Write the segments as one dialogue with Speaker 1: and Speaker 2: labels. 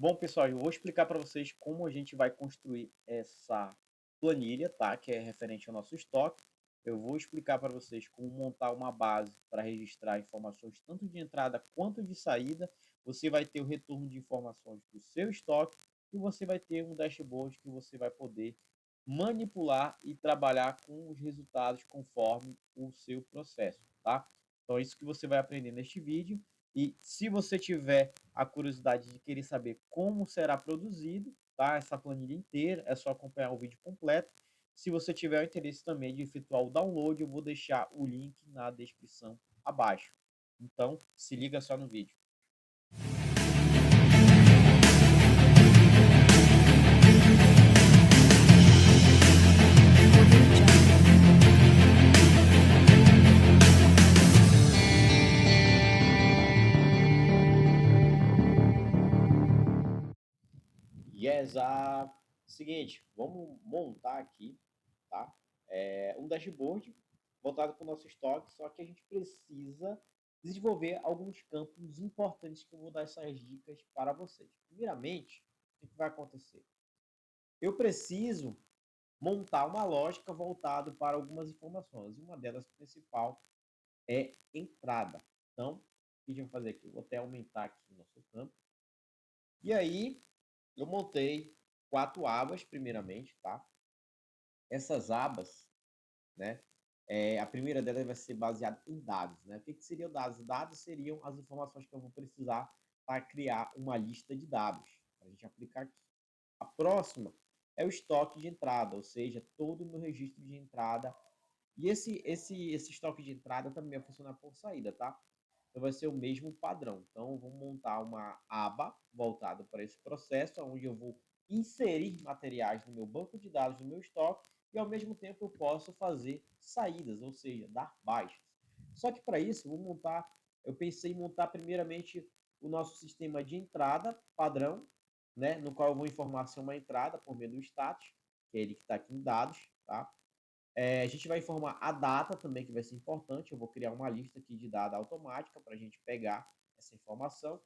Speaker 1: Bom, pessoal, eu vou explicar para vocês como a gente vai construir essa planilha, tá? Que é referente ao nosso estoque. Eu vou explicar para vocês como montar uma base para registrar informações tanto de entrada quanto de saída. Você vai ter o retorno de informações do seu estoque e você vai ter um dashboard que você vai poder manipular e trabalhar com os resultados conforme o seu processo, tá? Então, é isso que você vai aprender neste vídeo. E se você tiver a curiosidade de querer saber como será produzido, tá? Essa planilha inteira, é só acompanhar o vídeo completo. Se você tiver o interesse também de efetuar o download, eu vou deixar o link na descrição abaixo. Então, se liga só no vídeo. Yes, seguinte, vamos montar aqui, tá? Um dashboard voltado para o nosso estoque, só que a gente precisa desenvolver alguns campos importantes que eu vou dar essas dicas para vocês. Primeiramente, o que vai acontecer? Eu preciso montar uma lógica voltada para algumas informações. Uma delas principal é entrada. Então, o que a gente vai fazer aqui? Eu vou até aumentar aqui o nosso campo. E aí, eu montei 4 abas, primeiramente, tá? Essas abas, né? A primeira delas vai ser baseada em dados, né? O que seriam dados? Dados seriam as informações que eu vou precisar para criar uma lista de dados, para a gente aplicar aqui. A próxima é o estoque de entrada, ou seja, todo o meu registro de entrada. E esse estoque de entrada também vai funcionar por saída, tá? Então vai ser o mesmo padrão. Então vamos montar uma aba voltada para esse processo, onde eu vou inserir materiais no meu banco de dados, no meu estoque, e ao mesmo tempo eu posso fazer saídas, ou seja, dar baixas. Só que para isso eu pensei em montar primeiramente o nosso sistema de entrada padrão, né, no qual eu vou informar se é uma entrada por meio do status, que é ele que está aqui em dados, tá? A gente vai informar a data também, que vai ser importante. Eu vou criar uma lista aqui de dada automática para a gente pegar essa informação.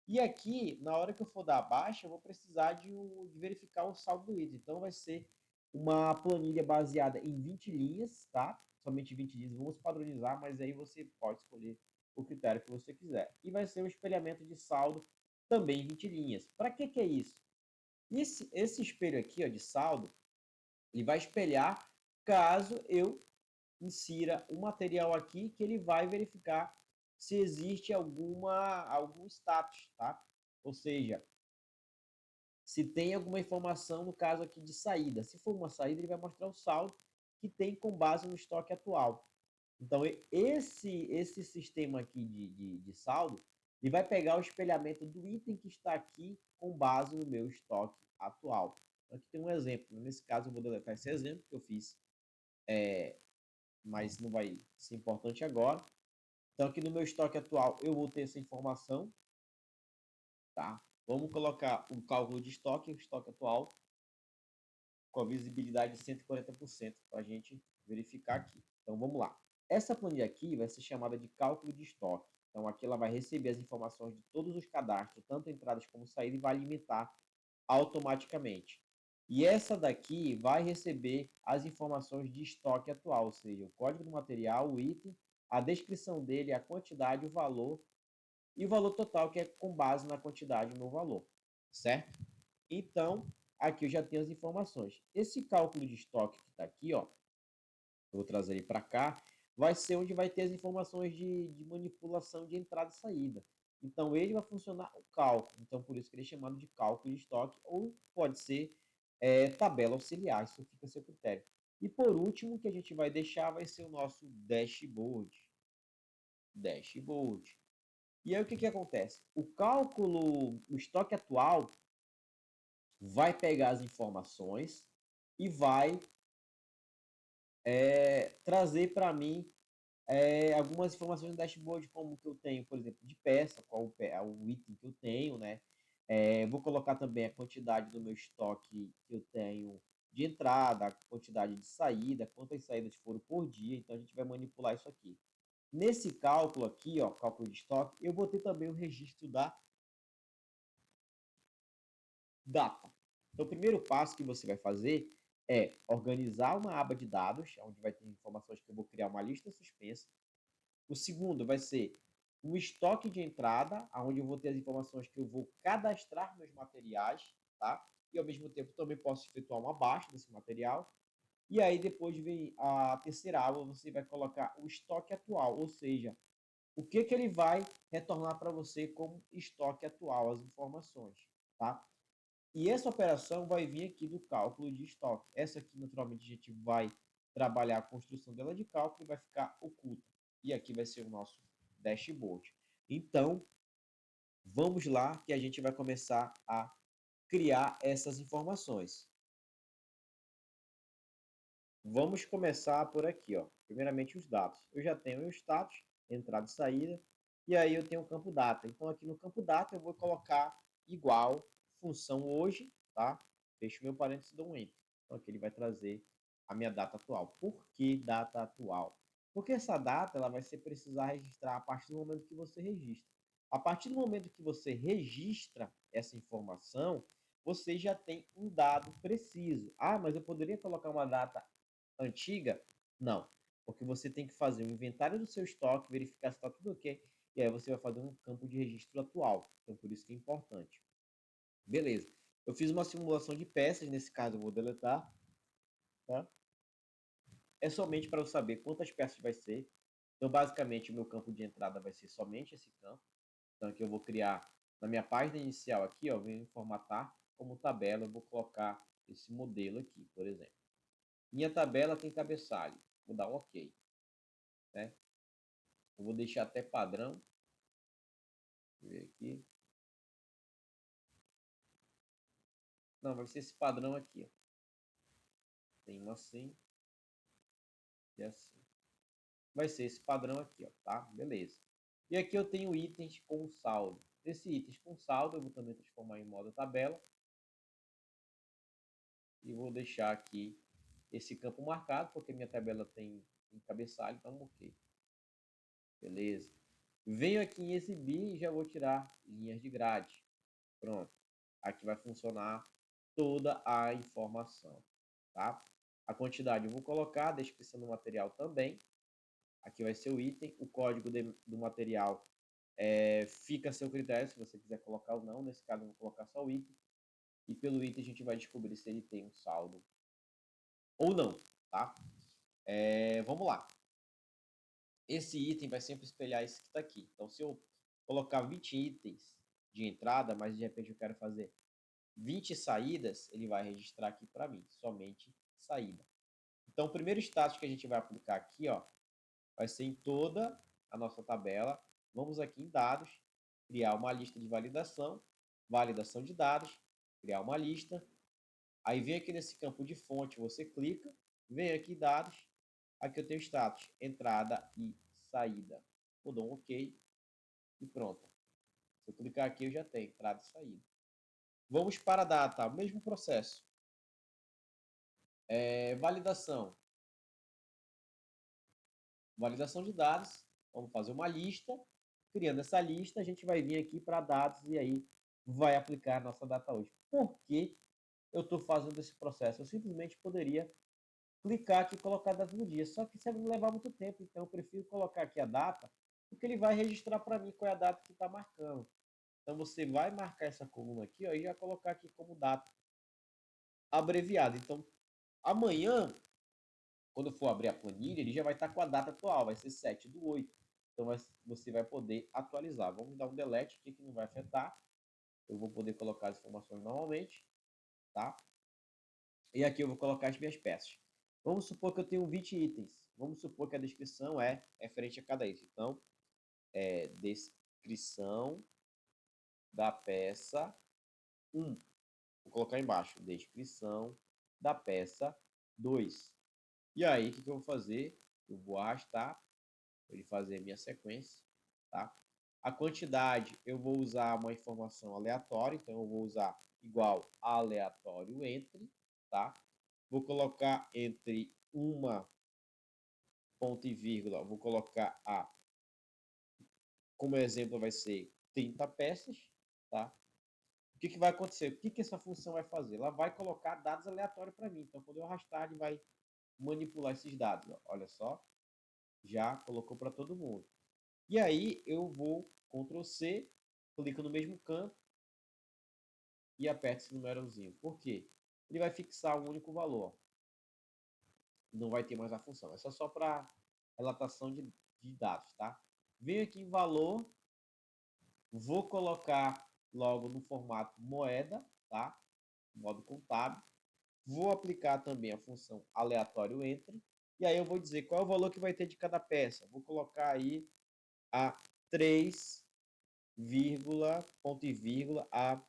Speaker 1: E aqui, na hora que eu for dar a baixa, eu vou precisar de verificar o saldo do item. Então, vai ser uma planilha baseada em 20 linhas, tá? Somente 20 linhas. Vamos padronizar, mas aí você pode escolher o critério que você quiser. E vai ser um espelhamento de saldo também em 20 linhas. Para que é isso? Esse espelho aqui, ó, de saldo, ele vai espelhar caso eu insira um material aqui que ele vai verificar se existe algum status, tá? Ou seja, se tem alguma informação no caso aqui de saída. Se for uma saída, ele vai mostrar o saldo que tem com base no estoque atual. Então, esse sistema aqui de saldo, ele vai pegar o espelhamento do item que está aqui com base no meu estoque atual. Aqui tem um exemplo. Nesse caso, eu vou deletar esse exemplo que eu fiz, mas não vai ser importante agora. Então, aqui no meu estoque atual, eu vou ter essa informação, tá? Vamos colocar o cálculo de estoque, o estoque atual, com a visibilidade de 140% para a gente verificar aqui. Então, vamos lá. Essa planilha aqui vai ser chamada de cálculo de estoque. Então, aqui ela vai receber as informações de todos os cadastros, tanto entradas como saídas, e vai alimentar automaticamente. E essa daqui vai receber as informações de estoque atual, ou seja, o código do material, o item, a descrição dele, a quantidade, o valor e o valor total, que é com base na quantidade no valor, certo? Então, aqui eu já tenho as informações. Esse cálculo de estoque que está aqui, ó, eu vou trazer ele para cá, vai ser onde vai ter as informações de manipulação de entrada e saída. Então, ele vai funcionar o cálculo. Então, por isso que ele é chamado de cálculo de estoque, ou pode ser tabela auxiliar, isso fica a seu critério. E por último, que a gente vai deixar vai ser o nosso dashboard. Dashboard. E aí o que acontece? O estoque atual vai pegar as informações e vai trazer para mim algumas informações do dashboard, como que eu tenho, por exemplo, de peça, qual é o item que eu tenho, né? Vou colocar também a quantidade do meu estoque que eu tenho de entrada, a quantidade de saída, quantas saídas foram por dia, então a gente vai manipular isso aqui. Nesse cálculo aqui, ó, cálculo de estoque, eu vou ter também o registro da data. Então, o primeiro passo que você vai fazer é organizar uma aba de dados, onde vai ter informações que eu vou criar uma lista suspensa. O segundo vai ser um estoque de entrada, onde eu vou ter as informações que eu vou cadastrar meus materiais, tá? E ao mesmo tempo também posso efetuar uma baixa desse material. E aí depois vem a terceira aba, você vai colocar o estoque atual, ou seja, o que ele vai retornar para você como estoque atual, as informações, tá? E essa operação vai vir aqui do cálculo de estoque. Essa aqui, naturalmente, a gente vai trabalhar a construção dela de cálculo e vai ficar oculta. E aqui vai ser o nosso dashboard. Então, vamos lá que a gente vai começar a criar essas informações. Vamos começar por aqui, ó. Primeiramente os dados. Eu já tenho o status, entrada e saída, e aí eu tenho o campo data. Então aqui no campo data eu vou colocar igual função hoje, tá? Fecho meu parênteses e dou um enter. Então aqui ele vai trazer a minha data atual. Por que data atual? Porque essa data ela vai ser precisar registrar a partir do momento que você registra. A partir do momento que você registra essa informação, você já tem um dado preciso. Ah, mas eu poderia colocar uma data antiga? Não, porque você tem que fazer um inventário do seu estoque, verificar se está tudo ok, e aí você vai fazer um campo de registro atual. Então, por isso que é importante. Beleza. Eu fiz uma simulação de peças, nesse caso eu vou deletar, tá? É somente para eu saber quantas peças vai ser. Então, basicamente, o meu campo de entrada vai ser somente esse campo. Então, aqui eu vou criar, na minha página inicial aqui, ó, eu venho formatar como tabela, eu vou colocar esse modelo aqui, por exemplo. Minha tabela tem cabeçalho, vou dar um OK, né? Eu vou deixar até padrão. Deixa eu ver aqui. Não, vai ser esse padrão aqui, ó. Tem um assim e assim. Vai ser esse padrão aqui, ó, tá? Beleza. E aqui eu tenho itens com saldo. Esse itens com saldo eu vou também transformar em modo tabela. E vou deixar aqui esse campo marcado, porque minha tabela tem cabeçalho, então ok. Beleza. Venho aqui em exibir e já vou tirar linhas de grade. Pronto. Aqui vai funcionar toda a informação, tá? A quantidade eu vou colocar, a descrição do material também. Aqui vai ser o item, o código do material fica a seu critério, se você quiser colocar ou não. Nesse caso eu vou colocar só o item. E pelo item a gente vai descobrir se ele tem um saldo ou não, tá? Vamos lá. Esse item vai sempre espelhar esse que está aqui. Então, se eu colocar 20 itens de entrada, mas de repente eu quero fazer 20 saídas, ele vai registrar aqui para mim, somente saída. Então, o primeiro status que a gente vai aplicar aqui, ó, vai ser em toda a nossa tabela. Vamos aqui em dados, criar uma lista de validação, validação de dados, criar uma lista. Aí vem aqui nesse campo de fonte, você clica, vem aqui dados, aqui eu tenho status, entrada e saída. Vou dar um OK e pronto. Se eu clicar aqui, eu já tenho entrada e saída. Vamos para a data, o mesmo processo. Validação. Validação de dados. Vamos fazer uma lista. Criando essa lista, a gente vai vir aqui para dados e aí vai aplicar a nossa data hoje. Por que eu estou fazendo esse processo? Eu simplesmente poderia clicar aqui e colocar a data do dia, só que isso vai me levar muito tempo, então eu prefiro colocar aqui a data, porque ele vai registrar para mim qual é a data que está marcando. Então você vai marcar essa coluna aqui, ó, e já colocar aqui como data abreviada. Então amanhã, quando for abrir a planilha, ele já vai estar com a data atual, vai ser 7/8. Então você vai poder atualizar. Vamos dar um delete aqui que não vai afetar. Eu vou poder colocar as informações normalmente, tá? E aqui eu vou colocar as minhas peças. Vamos supor que eu tenho 20 itens. Vamos supor que a descrição é referente a cada item. Então, descrição da peça 1. Vou colocar embaixo, descrição da peça 2. E aí, o que eu vou fazer? Eu vou arrastar para ele fazer a minha sequência, tá? A quantidade, eu vou usar uma informação aleatória, então eu vou usar igual aleatório entre, tá? Vou colocar entre uma ponto e vírgula, vou colocar como exemplo vai ser 30 peças, tá? que vai acontecer? O que essa função vai fazer? Ela vai colocar dados aleatórios para mim. Então, quando eu arrastar, ele vai manipular esses dados. Ó. Olha só, já colocou para todo mundo. E aí eu vou Ctrl C, clico no mesmo campo e aperto esse numerozinho. Por quê? Ele vai fixar um único valor. Não vai ter mais a função. É só para relatação de dados, tá? Venho aqui em valor, vou colocar logo no formato moeda, tá? Modo contábil. Vou aplicar também a função aleatório entre. E aí eu vou dizer qual é o valor que vai ter de cada peça. Vou colocar aí a 3, ponto e vírgula a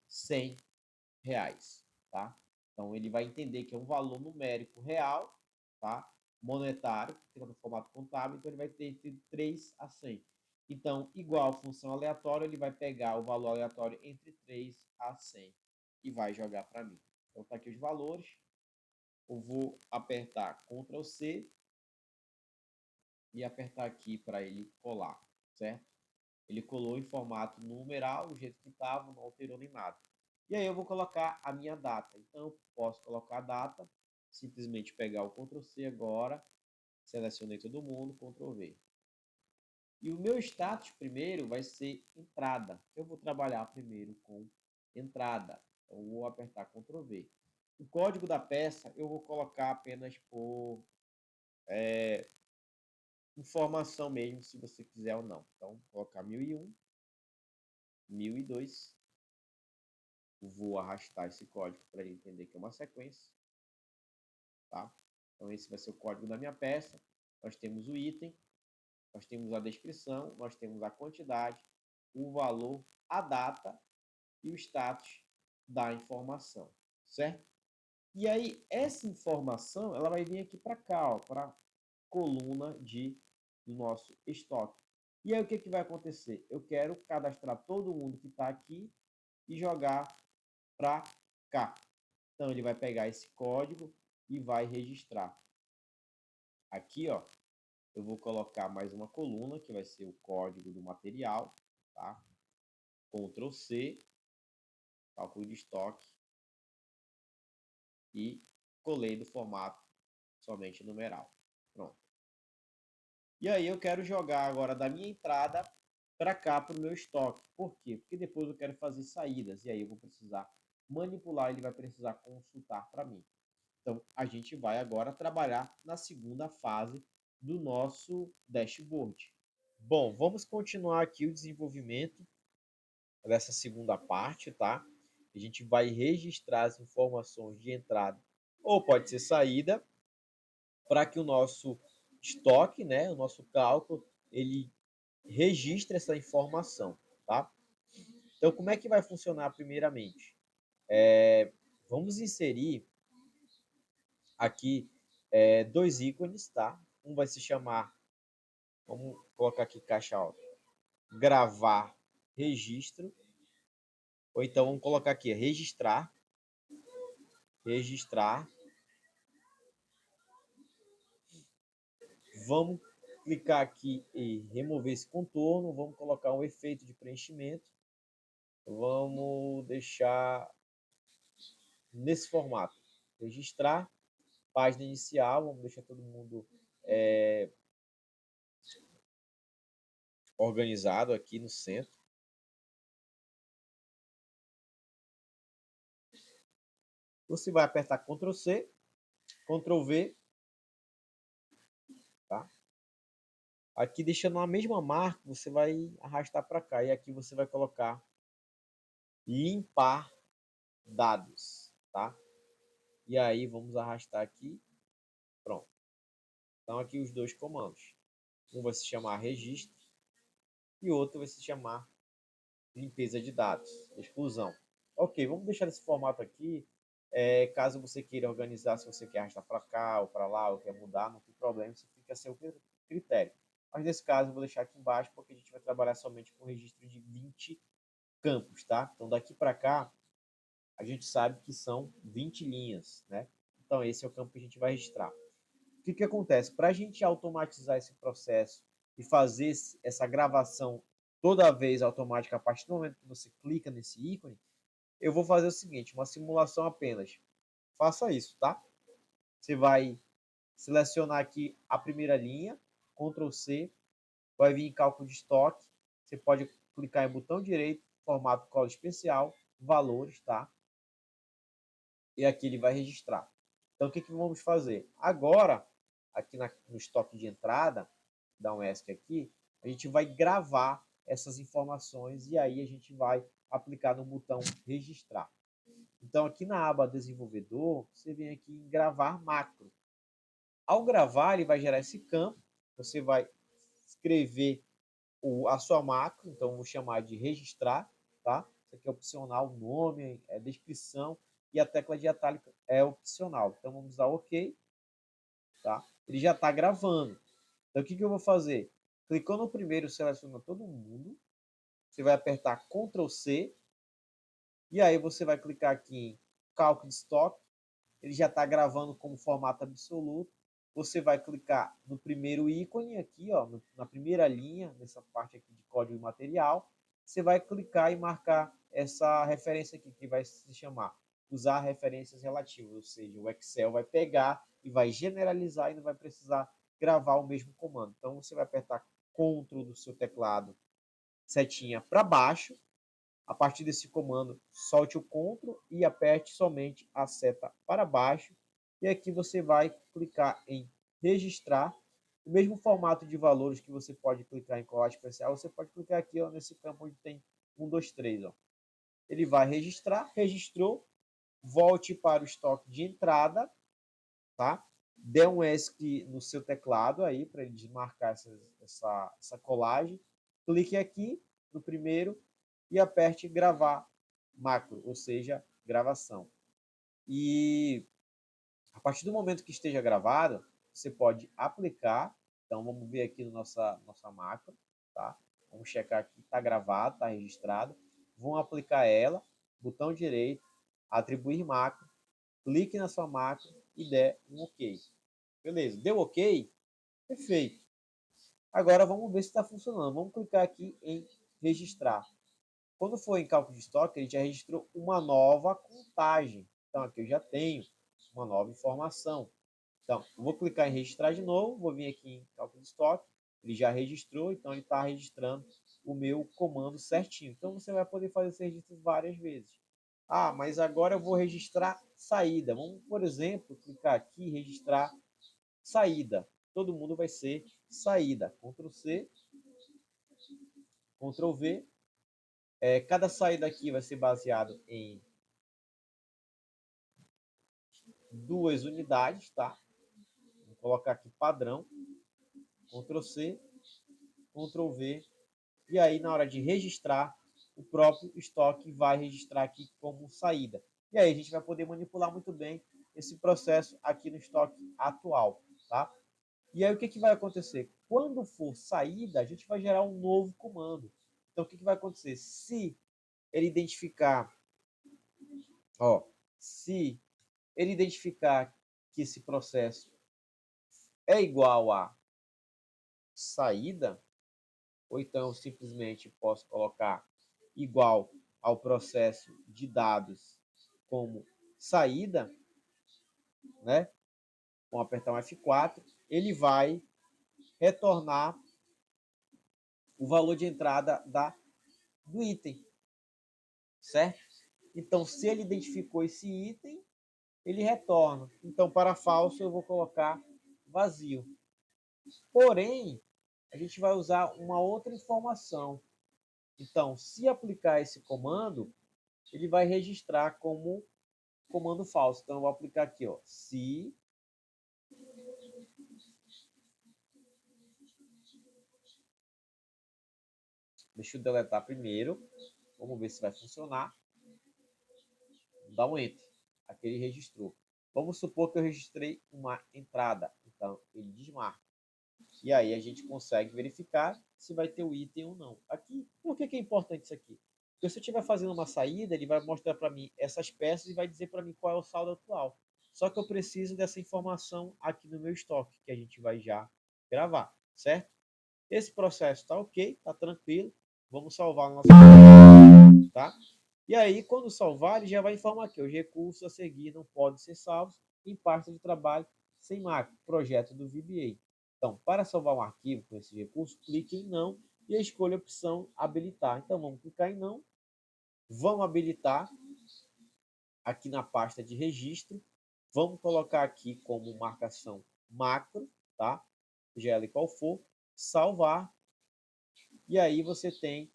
Speaker 1: 100 reais, tá? Então ele vai entender que é um valor numérico real, tá? Monetário, que fica no formato contábil, então ele vai ter entre 3 a 100. Então, igual função aleatória, ele vai pegar o valor aleatório entre 3 a 100 e vai jogar para mim. Então tá aqui os valores. Eu vou apertar Ctrl C e apertar aqui para ele colar, certo? Ele colou em formato numeral, o jeito que estava, não alterou nem nada. E aí eu vou colocar a minha data. Então, eu posso colocar a data, simplesmente pegar o Ctrl C agora, selecionei todo mundo, Ctrl V. E o meu status primeiro vai ser entrada. Eu vou trabalhar primeiro com entrada. Então, eu vou apertar Ctrl V. O código da peça eu vou colocar apenas por informação mesmo, se você quiser ou não. Então, vou colocar 1001, 1002. Vou arrastar esse código para ele entender que é uma sequência. Tá? Então, esse vai ser o código da minha peça. Nós temos o item, nós temos a descrição, nós temos a quantidade, o valor, a data e o status da informação, certo? E aí, essa informação, ela vai vir aqui para cá, para a coluna do nosso estoque. E aí, o que vai acontecer? Eu quero cadastrar todo mundo que está aqui e jogar para cá. Então, ele vai pegar esse código e vai registrar. Aqui, ó, eu vou colocar mais uma coluna, que vai ser o código do material, tá? Ctrl C, cálculo de estoque, e colei do formato somente numeral. Pronto. E aí eu quero jogar agora da minha entrada para cá, para o meu estoque. Por quê? Porque depois eu quero fazer saídas, e aí eu vou precisar manipular, ele vai precisar consultar para mim. Então, a gente vai agora trabalhar na segunda fase do nosso dashboard. Bom, vamos continuar aqui o desenvolvimento dessa segunda parte, tá? A gente vai registrar as informações de entrada ou pode ser saída para que o nosso estoque, né, o nosso cálculo, ele registre essa informação, tá? Então, como é que vai funcionar primeiramente? Vamos inserir aqui dois ícones, tá? Um vai se chamar, vamos colocar aqui caixa alta, gravar registro, ou então vamos colocar aqui registrar, vamos clicar aqui e remover esse contorno, vamos colocar um efeito de preenchimento, vamos deixar nesse formato, registrar, página inicial, vamos deixar todo mundo organizado aqui no centro. Você vai apertar Ctrl C, Ctrl V, tá? Aqui deixando a mesma marca, você vai arrastar para cá e aqui você vai colocar limpar dados, tá? E aí vamos arrastar aqui, pronto. Então aqui os dois comandos. Um vai se chamar registro e o outro vai se chamar limpeza de dados, exclusão. Ok, vamos deixar esse formato aqui. Caso você queira organizar, se você quer arrastar para cá ou para lá, ou quer mudar, não tem problema, isso fica a seu critério. Mas nesse caso eu vou deixar aqui embaixo, porque a gente vai trabalhar somente com registro de 20 campos, tá? Então daqui para cá, a gente sabe que são 20 linhas, né? Então esse é o campo que a gente vai registrar. O que acontece? Para a gente automatizar esse processo e fazer essa gravação
Speaker 2: toda vez automática a partir do momento que você clica nesse ícone, eu vou fazer o seguinte, uma simulação apenas. Faça isso, tá? Você vai selecionar aqui a primeira linha, Ctrl C, vai vir em cálculo de estoque, você pode clicar em botão direito, formato cola especial, valores, tá? E aqui ele vai registrar. Então, o que vamos fazer? Agora, aqui no estoque de entrada, dá um ESC aqui, a gente vai gravar essas informações e aí a gente vai aplicar no botão registrar. Então, aqui na aba desenvolvedor, você vem aqui em gravar macro. Ao gravar, ele vai gerar esse campo, você vai escrever a sua macro, então vou chamar de registrar, tá? Isso aqui é opcional, nome, descrição e a tecla de atalho é opcional. Então vamos dar OK, tá? Ele já está gravando. Então o que eu vou fazer? Clicou no primeiro, seleciona todo mundo, você vai apertar Ctrl C e aí você vai clicar aqui em cálculo de estoque, ele já está gravando como formato absoluto. Você vai clicar no primeiro ícone aqui, ó, na primeira linha, nessa parte aqui de código material. Você vai clicar e marcar essa referência aqui, que vai se chamar usar referências relativas, ou seja, o Excel vai pegar e vai generalizar e não vai precisar gravar o mesmo comando. Então, você vai apertar Ctrl do seu teclado, setinha para baixo. A partir desse comando, solte o Ctrl e aperte somente a seta para baixo. E aqui você vai clicar em registrar. O mesmo formato de valores que você pode clicar em colar especial, você pode clicar aqui, ó, nesse campo onde tem 1, 2, 3. Ó. Ele vai registrar, registrou, volte para o estoque de entrada, tá? Dê um ESC no seu teclado aí para ele desmarcar essa colagem. Clique aqui no primeiro e aperte gravar macro, ou seja, gravação. E a partir do momento que esteja gravado, você pode aplicar. Então vamos ver aqui no nossa macro, tá? Vamos checar aqui, está gravado, está registrado. Vamos aplicar ela, botão direito, atribuir macro, clique na sua macro e dê um OK. Beleza, deu OK? Perfeito. Agora vamos ver se está funcionando. Vamos clicar aqui em registrar. Quando for em cálculo de estoque, ele já registrou uma nova contagem. Então aqui eu já tenho uma nova informação. Então, eu vou clicar em registrar de novo, vou vir aqui em cálculo de estoque, ele já registrou, então ele está registrando o meu comando certinho. Então você vai poder fazer esse registro várias vezes. Ah, mas agora eu vou registrar saída. Vamos, por exemplo, clicar aqui e registrar saída. Todo mundo vai ser saída. Ctrl C, Ctrl V. Cada saída aqui vai ser baseado em 2 unidades, tá? Vou colocar aqui padrão. Ctrl C, Ctrl V. E aí, na hora de registrar, o próprio estoque vai registrar aqui como saída. E aí a gente vai poder manipular muito bem esse processo aqui no estoque atual, tá? E aí o que vai acontecer? Quando for saída, a gente vai gerar um novo comando. Então o que vai acontecer? Se ele identificar, ó, se ele identificar que esse processo é igual a saída, ou então eu simplesmente posso colocar igual ao processo de dados como saída, né? Vamos apertar um F4, ele vai retornar o valor de entrada do item, certo? Então, se ele identificou esse item, ele retorna. Então, para falso, eu vou colocar vazio. Porém, a gente vai usar uma outra informação. Então, se aplicar esse comando, ele vai registrar como comando falso. Então, eu vou aplicar aqui, ó, se deixa eu deletar primeiro. Vamos ver se vai funcionar. Dá um Enter. Aqui ele registrou. Vamos supor que eu registrei uma entrada. Então, ele desmarca. E aí a gente consegue verificar se vai ter o item ou não. Aqui, por que é importante isso aqui? Porque se eu estiver fazendo uma saída, ele vai mostrar para mim essas peças e vai dizer para mim qual é o saldo atual. Só que eu preciso dessa informação aqui no meu estoque, que a gente vai já gravar, certo? Esse processo está ok, está tranquilo. Vamos salvar no nosso tá? E aí, quando salvar, ele já vai informar que os recursos a seguir não podem ser salvos em pasta de trabalho sem marca, projeto do VBA. Então, para salvar um arquivo com esse recurso, clique em não e escolha a opção habilitar. Então, vamos clicar em não, vamos habilitar aqui na pasta de registro, vamos colocar aqui como marcação macro, tá? Seja ela qual for, salvar, e aí você tem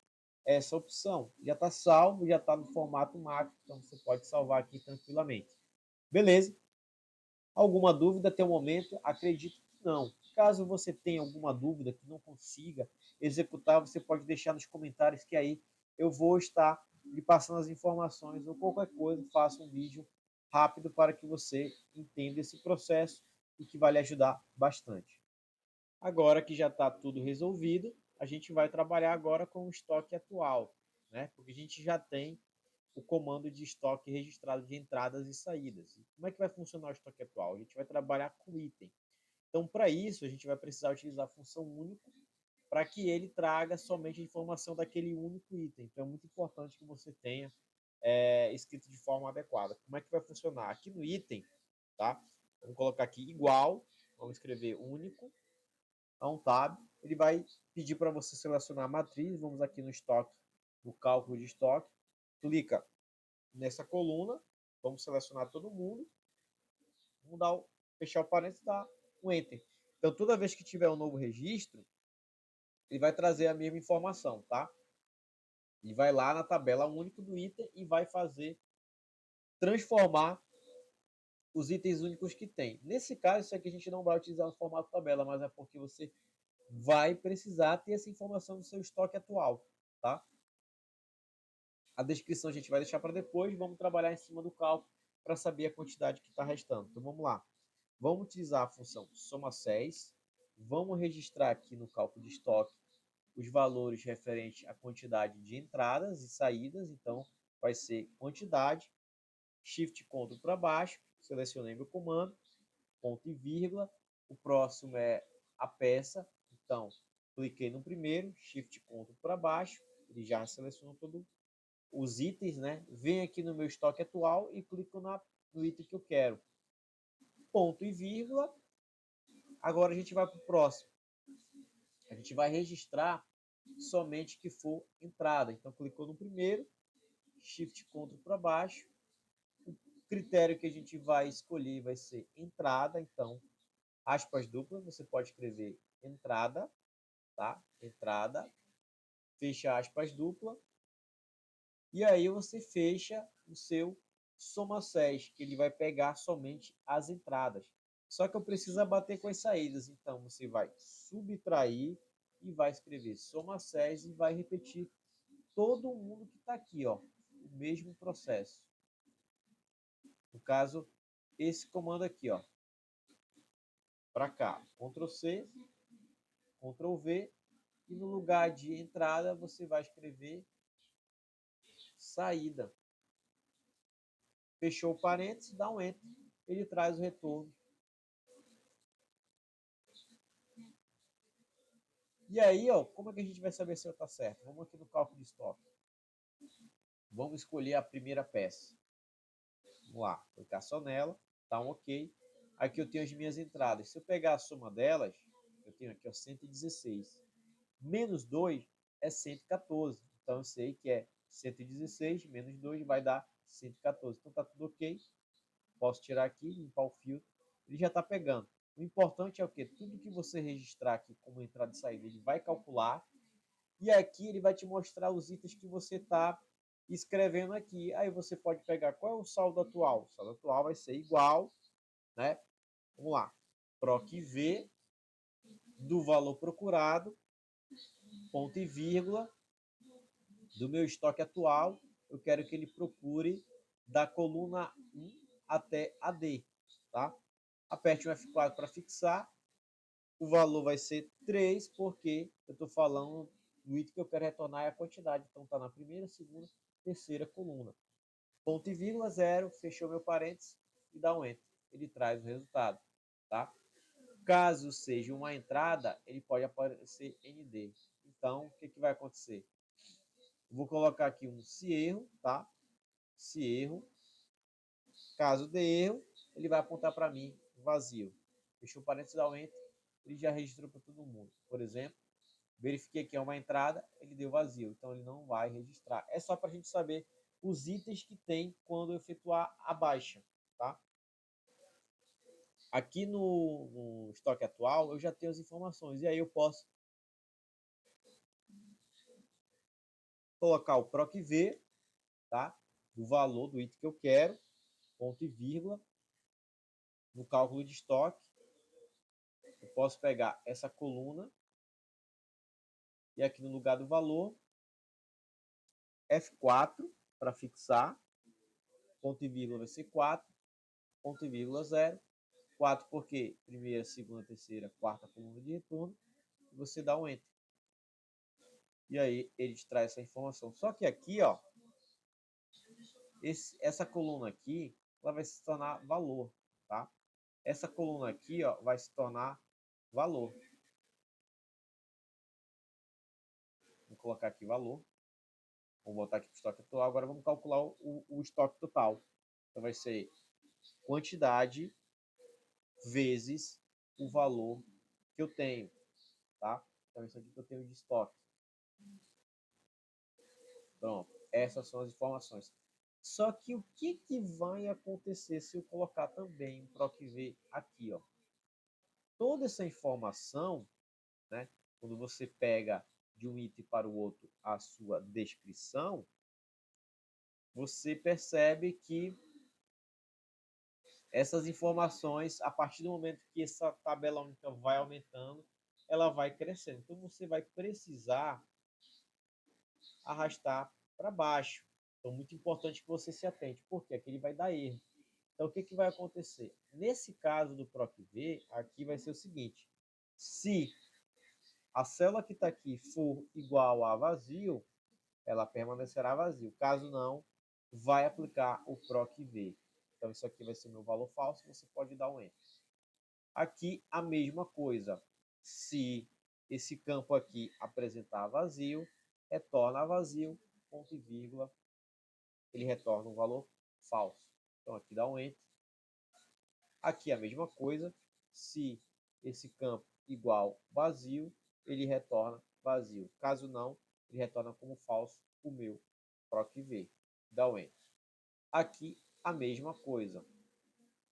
Speaker 2: essa opção. Já está salvo, já está no formato macro, então você pode salvar aqui tranquilamente. Beleza? Alguma dúvida até o momento? Acredito que não. Caso você tenha alguma dúvida que não consiga executar, você pode deixar nos comentários que aí eu vou estar lhe passando as informações ou qualquer coisa, faça um vídeo rápido para que você entenda esse processo e que vai lhe ajudar bastante. Agora que já está tudo resolvido, a gente vai trabalhar agora com o estoque atual, né? Porque a gente já tem o comando de estoque registrado de entradas e saídas. Como é que vai funcionar o estoque atual? A gente vai trabalhar com item. Então, para isso, a gente vai precisar utilizar a função único para que ele traga somente a informação daquele único item. Então, é muito importante que você tenha escrito de forma adequada. Como é que vai funcionar? Aqui no item, tá? Vamos colocar aqui igual, vamos escrever único, a um tab, ele vai pedir para você selecionar a matriz, vamos aqui no estoque, no cálculo de estoque, clica nessa coluna, vamos selecionar todo mundo, vamos dar fechar o parênteses e dar um enter. Então, toda vez que tiver um novo registro, ele vai trazer a mesma informação, tá? Ele vai lá na tabela única do item e vai transformar os itens únicos que tem. Nesse caso, isso aqui a gente não vai utilizar no formato tabela, mas é porque você vai precisar ter essa informação do seu estoque atual, tá? A descrição a gente vai deixar para depois, vamos trabalhar em cima do cálculo para saber a quantidade que está restando. Então vamos lá. Vamos utilizar a função soma-6, vamos registrar aqui no cálculo de estoque os valores referentes à quantidade de entradas e saídas, então vai ser quantidade, shift Ctrl para baixo, selecionei meu comando, ponto e vírgula, o próximo é a peça, então cliquei no primeiro, shift Ctrl para baixo, ele já selecionou todo os itens, né? Venho aqui no meu estoque atual e clico no item que eu quero. Ponto e vírgula. Agora a gente vai para o próximo. A gente vai registrar somente que for entrada. Então, clicou no primeiro, Shift Ctrl para baixo. O critério que a gente vai escolher vai ser entrada. Então, aspas duplas, você pode escrever entrada, tá? Entrada, fecha aspas dupla. E aí você fecha o seu soma-6, que ele vai pegar somente as entradas. Só que eu preciso bater com as saídas. Então, você vai subtrair e vai escrever soma-6 e vai repetir todo mundo que está aqui, ó, o mesmo processo. No caso, esse comando aqui, ó, para cá, Ctrl+C, Ctrl+V, e no lugar de entrada você vai escrever saída. Fechou o parênteses, dá um Enter, ele traz o retorno. E aí, ó, como é que a gente vai saber se está certo? Vamos aqui no cálculo de estoque. Vamos escolher a primeira peça. Vamos lá, clicar só nela, tá um ok. Aqui eu tenho as minhas entradas. Se eu pegar a soma delas, eu tenho aqui ó, 116. Menos 2 é 114. Então eu sei que é 116 menos 2 vai dar 114. Então tá tudo ok. Posso tirar aqui, limpar o filtro. Ele já está pegando. O importante é o que? Tudo que você registrar aqui como entrada e saída, ele vai calcular. E aqui ele vai te mostrar os itens que você está escrevendo aqui. Aí você pode pegar qual é o saldo atual. O saldo atual vai ser igual, né? Vamos lá. Proc V do valor procurado, ponto e vírgula, do meu estoque atual. Eu quero que ele procure da coluna 1 até a D, tá? Aperte o F4 para fixar. O valor vai ser 3, porque eu estou falando do item que eu quero retornar é a quantidade. Então, está na primeira, segunda, terceira coluna. Ponto e vírgula, 0, fechou meu parênteses e dá um Enter. Ele traz o resultado, tá? Caso seja uma entrada, ele pode aparecer ND. Então, o que vai acontecer? Vou colocar aqui um se erro, tá? Se erro. Caso dê erro, ele vai apontar para mim vazio. Fechou o parênteses, dá o enter, ele já registrou para todo mundo. Por exemplo, verifiquei que é uma entrada, ele deu vazio, então ele não vai registrar. É só para a gente saber os itens que tem quando eu efetuar a baixa, tá? Aqui no estoque atual, eu já tenho as informações, e aí eu posso colocar o PROC-V, tá? Do valor do item que eu quero, ponto e vírgula, no cálculo de estoque. Eu posso pegar essa coluna e aqui no lugar do valor, F4 para fixar, ponto e vírgula vai ser 4, ponto e vírgula 0, 4 porque primeira, segunda, terceira, quarta coluna de retorno, e você dá um Enter. E aí ele te traz essa informação. Só que aqui, ó, essa coluna aqui, ela vai se tornar valor, tá? Essa coluna aqui, ó, vai se tornar valor. Vou colocar aqui valor. Vamos botar aqui para o estoque atual. Agora vamos calcular o estoque total. Então vai ser quantidade vezes o valor que eu tenho, tá? Então isso aqui que eu tenho de estoque. Pronto, essas são as informações. Só que o que, que vai acontecer se eu colocar também um PROC-V aqui, ó? Toda essa informação, né? Quando você pega de um item para o outro a sua descrição, você percebe que essas informações, a partir do momento que essa tabela única vai aumentando, ela vai crescendo. Então você vai precisar arrastar para baixo. Então, muito importante que você se atente, porque aqui ele vai dar erro. Então, o que, que vai acontecer? Nesse caso do PROC-V, aqui vai ser o seguinte: se a célula que está aqui for igual a vazio, ela permanecerá vazio. Caso não, vai aplicar o PROC-V. Então, isso aqui vai ser meu valor falso, você pode dar um Enter. Aqui, a mesma coisa. Se esse campo aqui apresentar vazio, retorna vazio, ponto e vírgula, ele retorna um valor falso. Então, aqui dá um Enter. Aqui a mesma coisa. Se esse campo igual vazio, ele retorna vazio. Caso não, ele retorna como falso o meu PROC-V. Dá um Enter. Aqui a mesma coisa.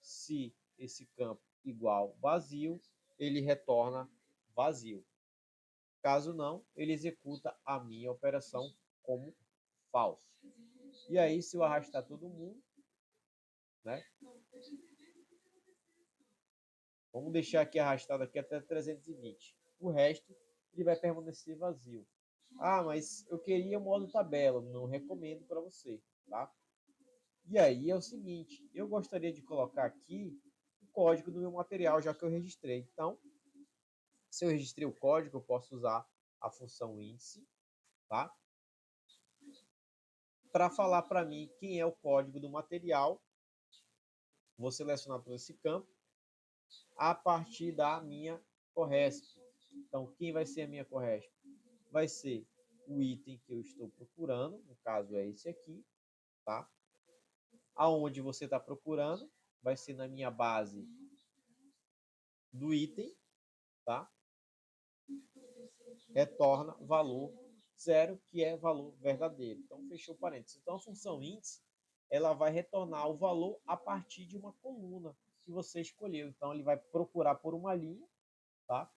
Speaker 2: Se esse campo igual vazio, ele retorna vazio. Caso não, ele executa a minha operação como falso. E aí, se eu arrastar todo mundo, né? Vamos deixar aqui arrastado aqui até 320. O resto, ele vai permanecer vazio. Ah, mas eu queria o modo tabela. Não recomendo para você, tá? E aí é o seguinte, eu gostaria de colocar aqui o código do meu material, já que eu registrei. Então, se eu registrei o código, eu posso usar a função índice, tá? Para falar para mim quem é o código do material, vou selecionar todo esse campo a partir da minha CORRESP. Então, quem vai ser a minha CORRESP? Vai ser o item que eu estou procurando, no caso é esse aqui, tá? Aonde você está procurando, vai ser na minha base do item, tá? Retorna valor zero, que é valor verdadeiro. Então, fechou parênteses. Então, a função índice, ela vai retornar o valor a partir de uma coluna que você escolheu. Então, ele vai procurar por uma linha, tá?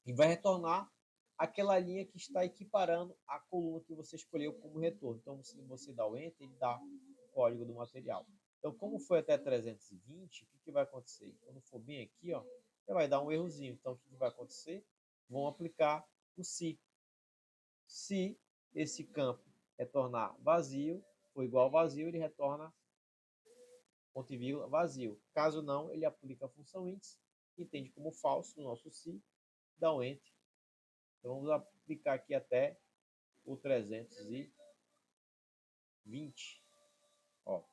Speaker 2: E vai retornar aquela linha que está equiparando a coluna que você escolheu como retorno. Então, se você dá o Enter, ele dá o código do material. Então, como foi até 320, o que, que vai acontecer? Quando for bem aqui, ó, vai dar um errozinho. Então, o que, que vai acontecer? Vão aplicar o se. Se esse campo retornar vazio, for igual a vazio, ele retorna ponto e vírgula vazio. Caso não, ele aplica a função índice, entende como falso no nosso se, dá um Enter. Então vamos aplicar aqui até o 320. Ó.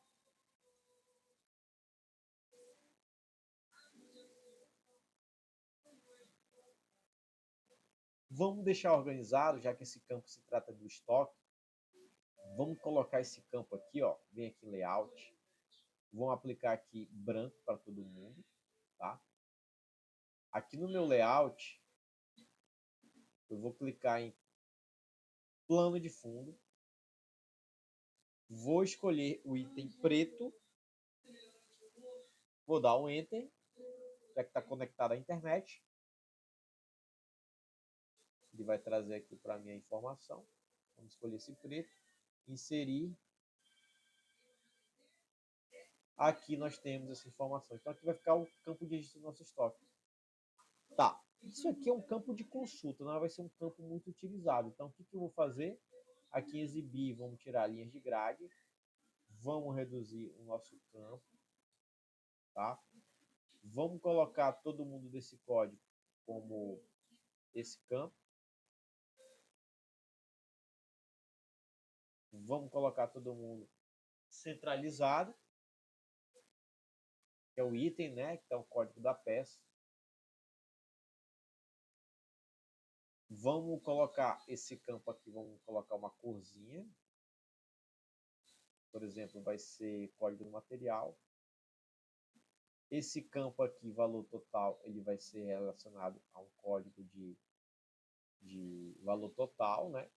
Speaker 2: Vamos deixar organizado, já que esse campo se trata do estoque. Vamos colocar esse campo aqui, ó. Vem aqui em layout. Vamos aplicar aqui branco para todo mundo, tá? Aqui no meu layout, eu vou clicar em plano de fundo. Vou escolher o item preto. Vou dar um enter, já que está conectado à internet. Ele vai trazer aqui para mim a informação. Vamos escolher esse preto. Inserir. Aqui nós temos essa informação. Então aqui vai ficar o campo de registro do nosso estoque. Tá, isso aqui é um campo de consulta, não vai ser um campo muito utilizado. Então o que eu vou fazer? Aqui em exibir, vamos tirar linhas de grade. Vamos reduzir o nosso campo. Tá? Vamos colocar todo mundo desse código como esse campo. Vamos colocar todo mundo centralizado, que é o item, né? Que é o código da peça. Vamos colocar esse campo aqui, vamos colocar uma corzinha. Por exemplo, vai ser código do material. Esse campo aqui, valor total, ele vai ser relacionado a um código de valor total, né?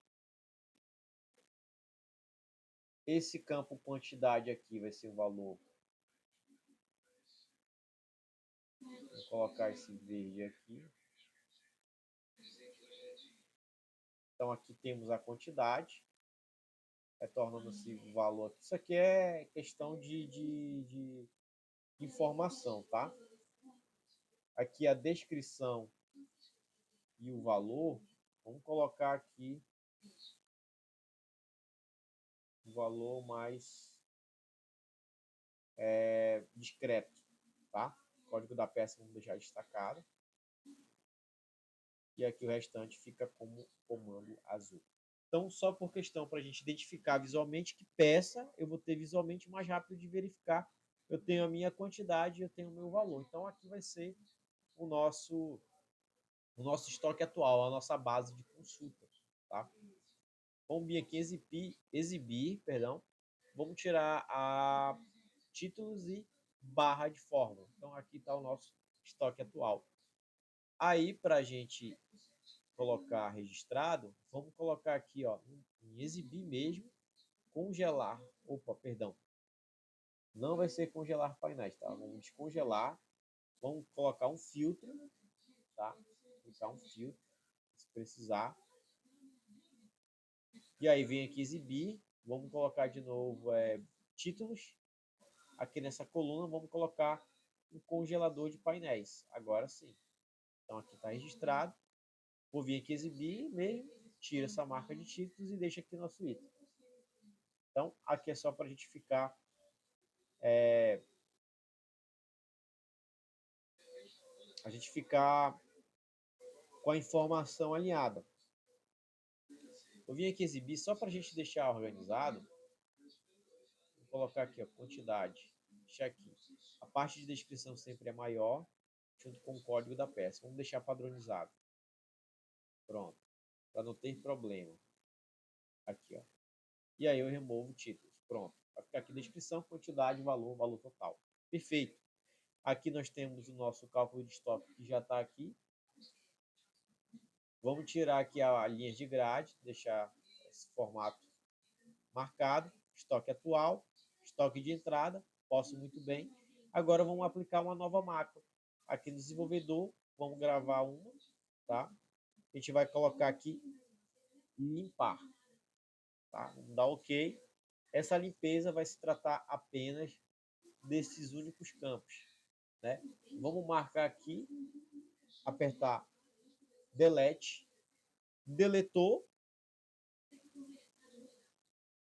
Speaker 2: Esse campo quantidade aqui vai ser o valor. Vou colocar esse verde aqui. Então aqui temos a quantidade, retornando-se o valor. Isso aqui é questão de informação, tá? Aqui a descrição e o valor. Vamos colocar aqui o valor mais discreto, tá? O código da peça vamos deixar destacado. E aqui o restante fica como comando azul. Então, só por questão para a gente identificar visualmente que peça, eu vou ter visualmente mais rápido de verificar. Eu tenho a minha quantidade, eu tenho o meu valor. Então, aqui vai ser o nosso estoque atual, a nossa base de consulta. Tá? Vamos vir aqui exibir, perdão. Vamos tirar a títulos e barra de fórmula. Então, aqui está o nosso estoque atual. Aí, para a gente colocar registrado, vamos colocar aqui, ó, em exibir mesmo, congelar. Opa, perdão. Não vai ser congelar painéis, tá? Vamos descongelar. Vamos colocar um filtro, tá? Clicar um filtro, se precisar. E aí vem aqui exibir. Vamos colocar de novo títulos. Aqui nessa coluna, vamos colocar um congelador de painéis. Agora sim. Então aqui está registrado. Vou vir aqui exibir mesmo, tira essa marca de títulos e deixa aqui nosso item. Então, aqui é só para a gente ficar com a informação alinhada. Eu vim aqui exibir só para a gente deixar organizado. Vou colocar aqui a quantidade. Deixa aqui. A parte de descrição sempre é maior, junto com o código da peça. Vamos deixar padronizado. Pronto. Para não ter problema. Aqui, ó. E aí eu removo títulos. Pronto. Vai ficar aqui descrição, quantidade, valor, valor total. Perfeito. Aqui nós temos o nosso cálculo de estoque que já está aqui. Vamos tirar aqui a linha de grade, deixar esse formato marcado. Estoque atual, estoque de entrada, posso muito bem. Agora vamos aplicar uma nova macro. Aqui no desenvolvedor, vamos gravar uma, tá? A gente vai colocar aqui limpar. Tá? Vamos dar OK. Essa limpeza vai se tratar apenas desses únicos campos. Né? Vamos marcar aqui, apertar Delete, deletou,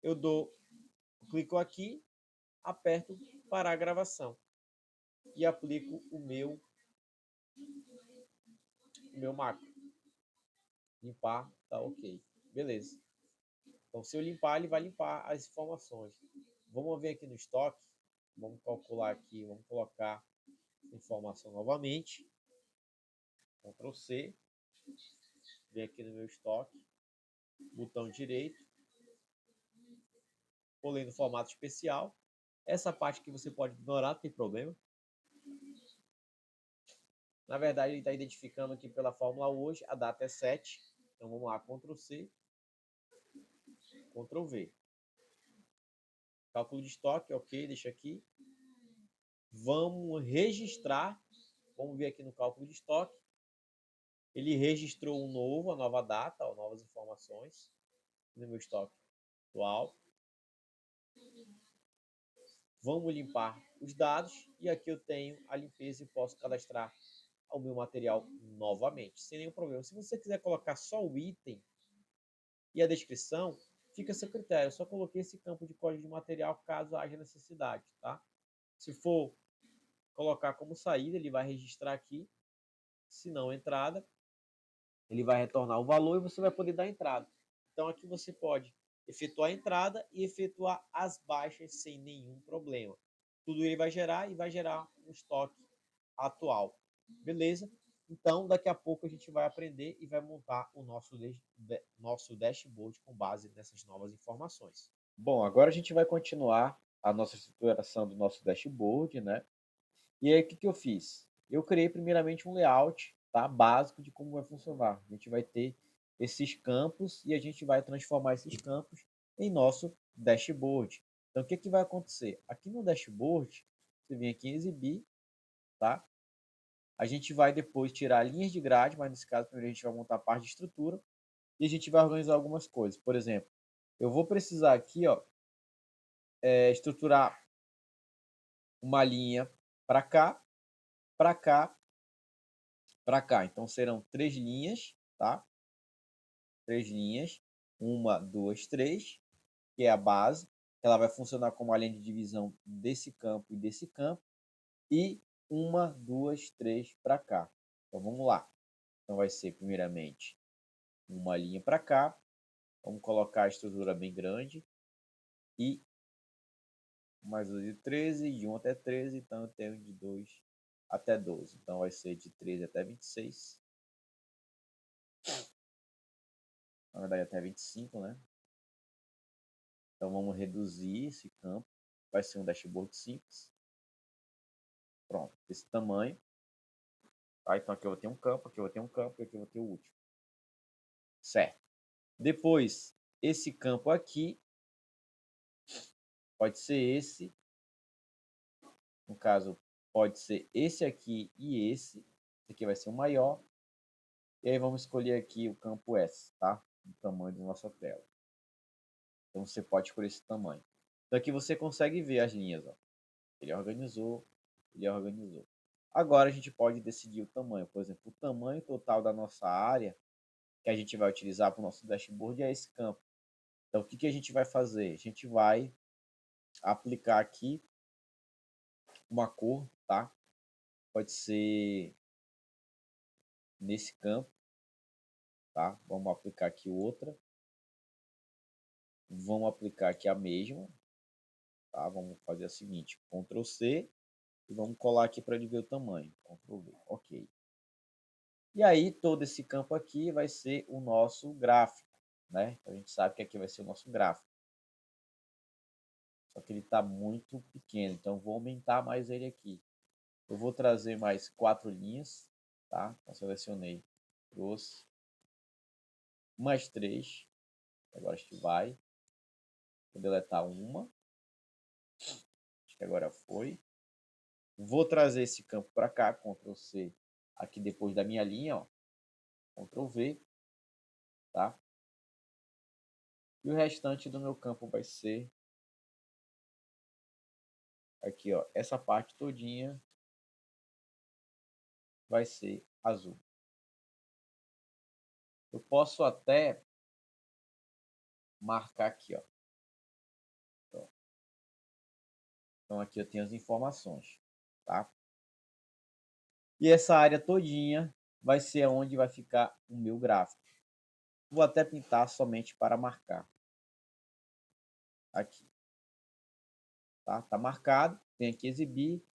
Speaker 2: eu clico aqui, aperto parar a gravação e aplico o meu macro. Limpar, tá OK. Beleza. Então, se eu limpar, ele vai limpar as informações. Vamos ver aqui no estoque. Vamos calcular aqui, vamos colocar a informação novamente. Ctrl+C. Vem aqui no meu estoque, botão direito, colei no formato especial. Essa parte que você pode ignorar, não tem problema. Na verdade, ele está identificando aqui pela fórmula hoje, a data é 7. Então vamos lá, Ctrl C, Ctrl V. Cálculo de estoque, ok, deixa aqui. Vamos registrar, vamos ver aqui no cálculo de estoque. Ele registrou um novo, a nova data, ó, novas informações no meu estoque atual. Vamos limpar os dados e aqui eu tenho a limpeza e posso cadastrar o meu material novamente, sem nenhum problema. Se você quiser colocar só o item e a descrição, fica a seu critério. Eu só coloquei esse campo de código de material caso haja necessidade, tá? Se for colocar como saída, ele vai registrar aqui. Se não, entrada, ele vai retornar o valor e você vai poder dar entrada. Então aqui você pode efetuar a entrada e efetuar as baixas sem nenhum problema. Tudo ele vai gerar e vai gerar um estoque atual. Beleza? Então, daqui a pouco a gente vai aprender e vai montar o nosso dashboard com base nessas novas informações.
Speaker 1: Bom, agora a gente vai continuar a nossa estruturação do nosso dashboard, né? E aí, o que eu fiz? Eu criei primeiramente um layout, tá? Básico de como vai funcionar. A gente vai ter esses campos e a gente vai transformar esses campos em nosso dashboard. Então, o que vai acontecer? Aqui no dashboard, você vem aqui em exibir, tá? A gente vai depois tirar linhas de grade, mas nesse caso, primeiro a gente vai montar a parte de estrutura e a gente vai organizar algumas coisas. Por exemplo, eu vou precisar aqui, ó, estruturar uma linha para cá, para cá, para cá. Então serão 3 linhas, tá? 3 linhas, 1, 2, 3, que é a base. Ela vai funcionar como a linha de divisão desse campo e desse campo. E 1, 2, 3 para cá. Então vamos lá. Então vai ser primeiramente uma linha para cá. Vamos colocar a estrutura bem grande. E mais 2 de 13, de 1 até 13. Então eu tenho de 2 até 12. Então vai ser de 13 até 26. Na verdade até 25, né? Então vamos reduzir esse campo. Vai ser um dashboard simples. Pronto, esse tamanho. Tá? Então aqui eu vou ter um campo, aqui eu vou ter um campo e aqui eu vou ter o último. Certo. Depois, esse campo aqui pode ser esse. No caso, pode ser esse aqui e esse. Esse aqui vai ser o maior. E aí vamos escolher aqui o campo S, tá? O tamanho da nossa tela. Então você pode escolher esse tamanho. Então aqui você consegue ver as linhas, ó. Ele organizou, ele organizou. Agora a gente pode decidir o tamanho. Por exemplo, o tamanho total da nossa área que a gente vai utilizar para o nosso dashboard é esse campo. Então, o que a gente vai fazer? A gente vai aplicar aqui uma cor, tá? Pode ser nesse campo, tá? Vamos aplicar aqui outra. Vamos aplicar aqui a mesma, tá? Vamos fazer o seguinte, Ctrl C e vamos colar aqui para ele ver o tamanho. Ctrl V, ok. E aí, todo esse campo aqui vai ser o nosso gráfico, né? Então, a gente sabe que aqui vai ser o nosso gráfico. Só que ele está muito pequeno, então vou aumentar mais ele aqui. Eu vou trazer mais 4 linhas, tá? Então, selecionei, trouxe. Mais 3. Agora acho que vai. Vou deletar uma. Acho que agora foi. Vou trazer esse campo para cá, Ctrl C, aqui depois da minha linha, ó. Ctrl V, tá? E o restante do meu campo vai ser aqui, ó. Essa parte todinha vai ser azul. Eu posso até marcar aqui, ó. Então aqui eu tenho as informações, tá? E essa área todinha vai ser onde vai ficar o meu gráfico. Vou até pintar somente para marcar. Aqui. Tá marcado. Tem aqui exibir.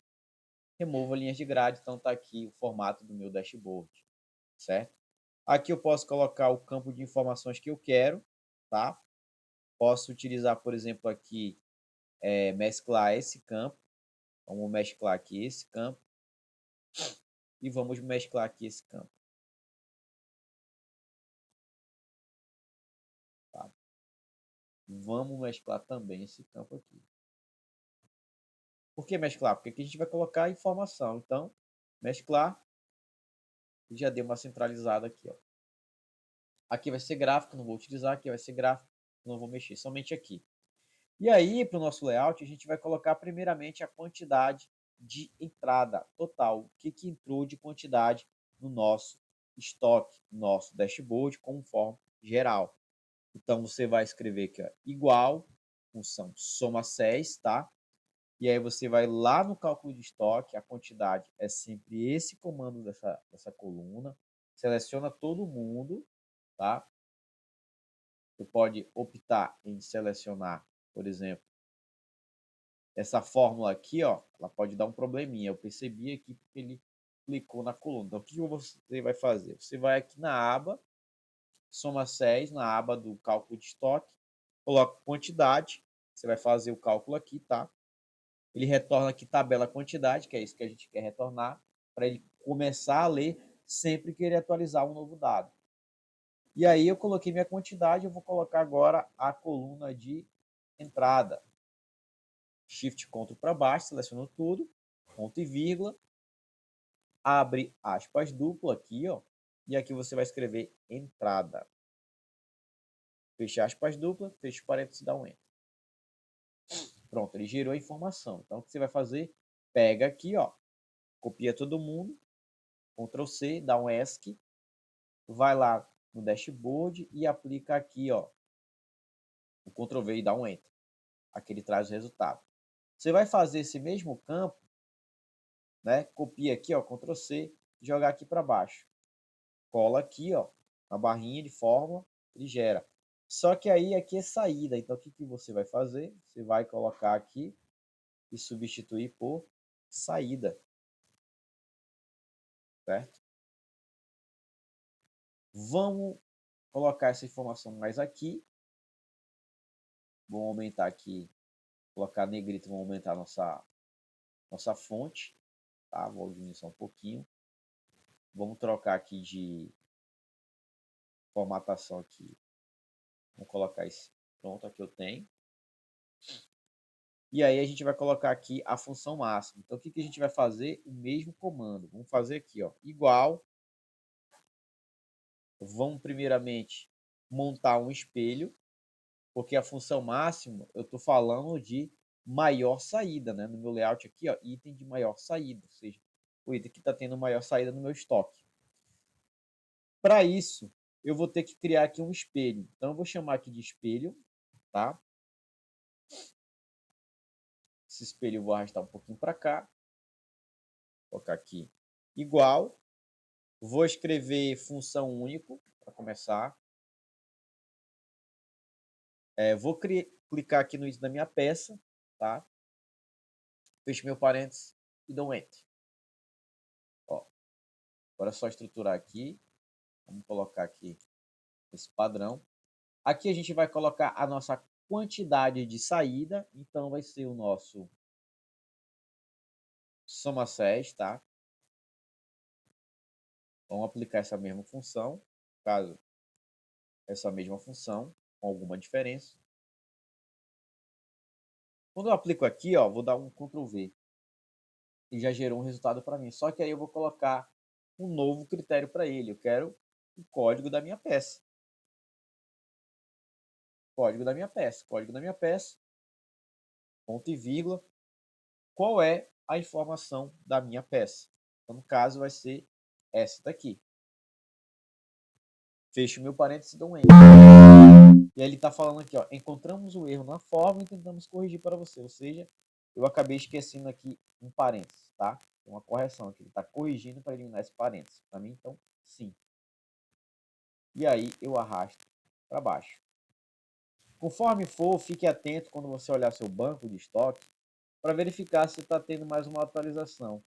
Speaker 1: Remova linhas de grade. Então tá aqui o formato do meu dashboard. Certo?
Speaker 2: Aqui eu posso colocar o campo de informações que eu quero, tá? Posso utilizar, por exemplo, aqui, mesclar esse campo. Vamos mesclar aqui esse campo. E vamos mesclar aqui esse campo. Tá? Vamos mesclar também esse campo aqui. Por que mesclar? Porque aqui a gente vai colocar a informação. Então, mesclar. E já deu uma centralizada aqui, ó. Aqui vai ser gráfico, não vou utilizar. Aqui vai ser gráfico, não vou mexer, somente aqui. E aí, para o nosso layout, a gente vai colocar primeiramente a quantidade de entrada total. O que entrou de quantidade no nosso estoque, no nosso dashboard, como forma geral. Então, você vai escrever aqui, ó, igual, função soma 6, tá? E aí você vai lá no cálculo de estoque, a quantidade é sempre esse comando dessa coluna. Seleciona todo mundo, tá? Você pode optar em selecionar, por exemplo, essa fórmula aqui, ó, ela pode dar um probleminha. Eu percebi aqui porque ele clicou na coluna. Então, o que você vai fazer? Você vai aqui na aba, soma 6, na aba do cálculo de estoque, coloca quantidade, você vai fazer o cálculo aqui, tá? Ele retorna aqui tabela quantidade, que é isso que a gente quer retornar, para ele começar a ler sempre que ele atualizar um novo dado. E aí eu coloquei minha quantidade, eu vou colocar agora a coluna de entrada. Shift Ctrl para baixo, seleciono tudo, ponto e vírgula, abre aspas duplo aqui, ó, e aqui você vai escrever entrada. Fecha aspas dupla, fecha parênteses e dá um enter. Pronto, ele gerou a informação. Então, o que você vai fazer? Pega aqui, ó, copia todo mundo, Ctrl C, dá um ESC, vai lá no dashboard e aplica aqui, ó, o Ctrl V e dá um enter. Aqui ele traz o resultado. Você vai fazer esse mesmo campo, né? Copia aqui, ó, Ctrl C, jogar aqui para baixo. Cola aqui, ó, na barrinha de fórmula, ele gera. Só que aí aqui é saída. Então, o que você vai fazer? Você vai colocar aqui e substituir por saída. Certo? Vamos colocar essa informação mais aqui. Vamos aumentar aqui, colocar negrito, vamos aumentar nossa fonte. Tá? Vou diminuir só um pouquinho. Vamos trocar aqui de formatação aqui. Vamos colocar esse. Pronto, aqui eu tenho. E aí a gente vai colocar aqui a função máxima. Então, o que a gente vai fazer? O mesmo comando. Vamos fazer aqui, ó, igual. Vamos primeiramente montar um espelho, porque a função máxima, eu estou falando de maior saída, né? No meu layout aqui, ó, item de maior saída, ou seja, o item que está tendo maior saída no meu estoque. Para isso, eu vou ter que criar aqui um espelho. Então, eu vou chamar aqui de espelho, tá? Esse espelho eu vou arrastar um pouquinho para cá. Vou colocar aqui igual. Vou escrever função único para começar. Vou clicar aqui no item da minha peça, tá? Fecho meu parênteses e dou um Enter. Ó, agora é só estruturar aqui. Vamos colocar aqui esse padrão. Aqui a gente vai colocar a nossa quantidade de saída. Então, vai ser o nosso soma 6, tá? Vamos aplicar essa mesma função. Caso essa mesma função, com alguma diferença. Quando eu aplico aqui, ó, vou dar um Ctrl V. E já gerou um resultado para mim. Só que aí eu vou colocar um novo critério para ele. Eu quero o código da minha peça. Código da minha peça. Código da minha peça. Ponto e vírgula. Qual é a informação da minha peça? Então, no caso, vai ser essa daqui. Fecho meu parênteses e dou um Enter. E aí ele está falando aqui, ó, encontramos o erro na forma e tentamos corrigir para você. Ou seja, eu acabei esquecendo aqui um parênteses, tá? Tem uma correção aqui. Ele está corrigindo para eliminar esse parênteses. Para mim, então, sim. E aí eu arrasto para baixo. Conforme for, fique atento quando você olhar seu banco de estoque para verificar se está tendo mais uma atualização.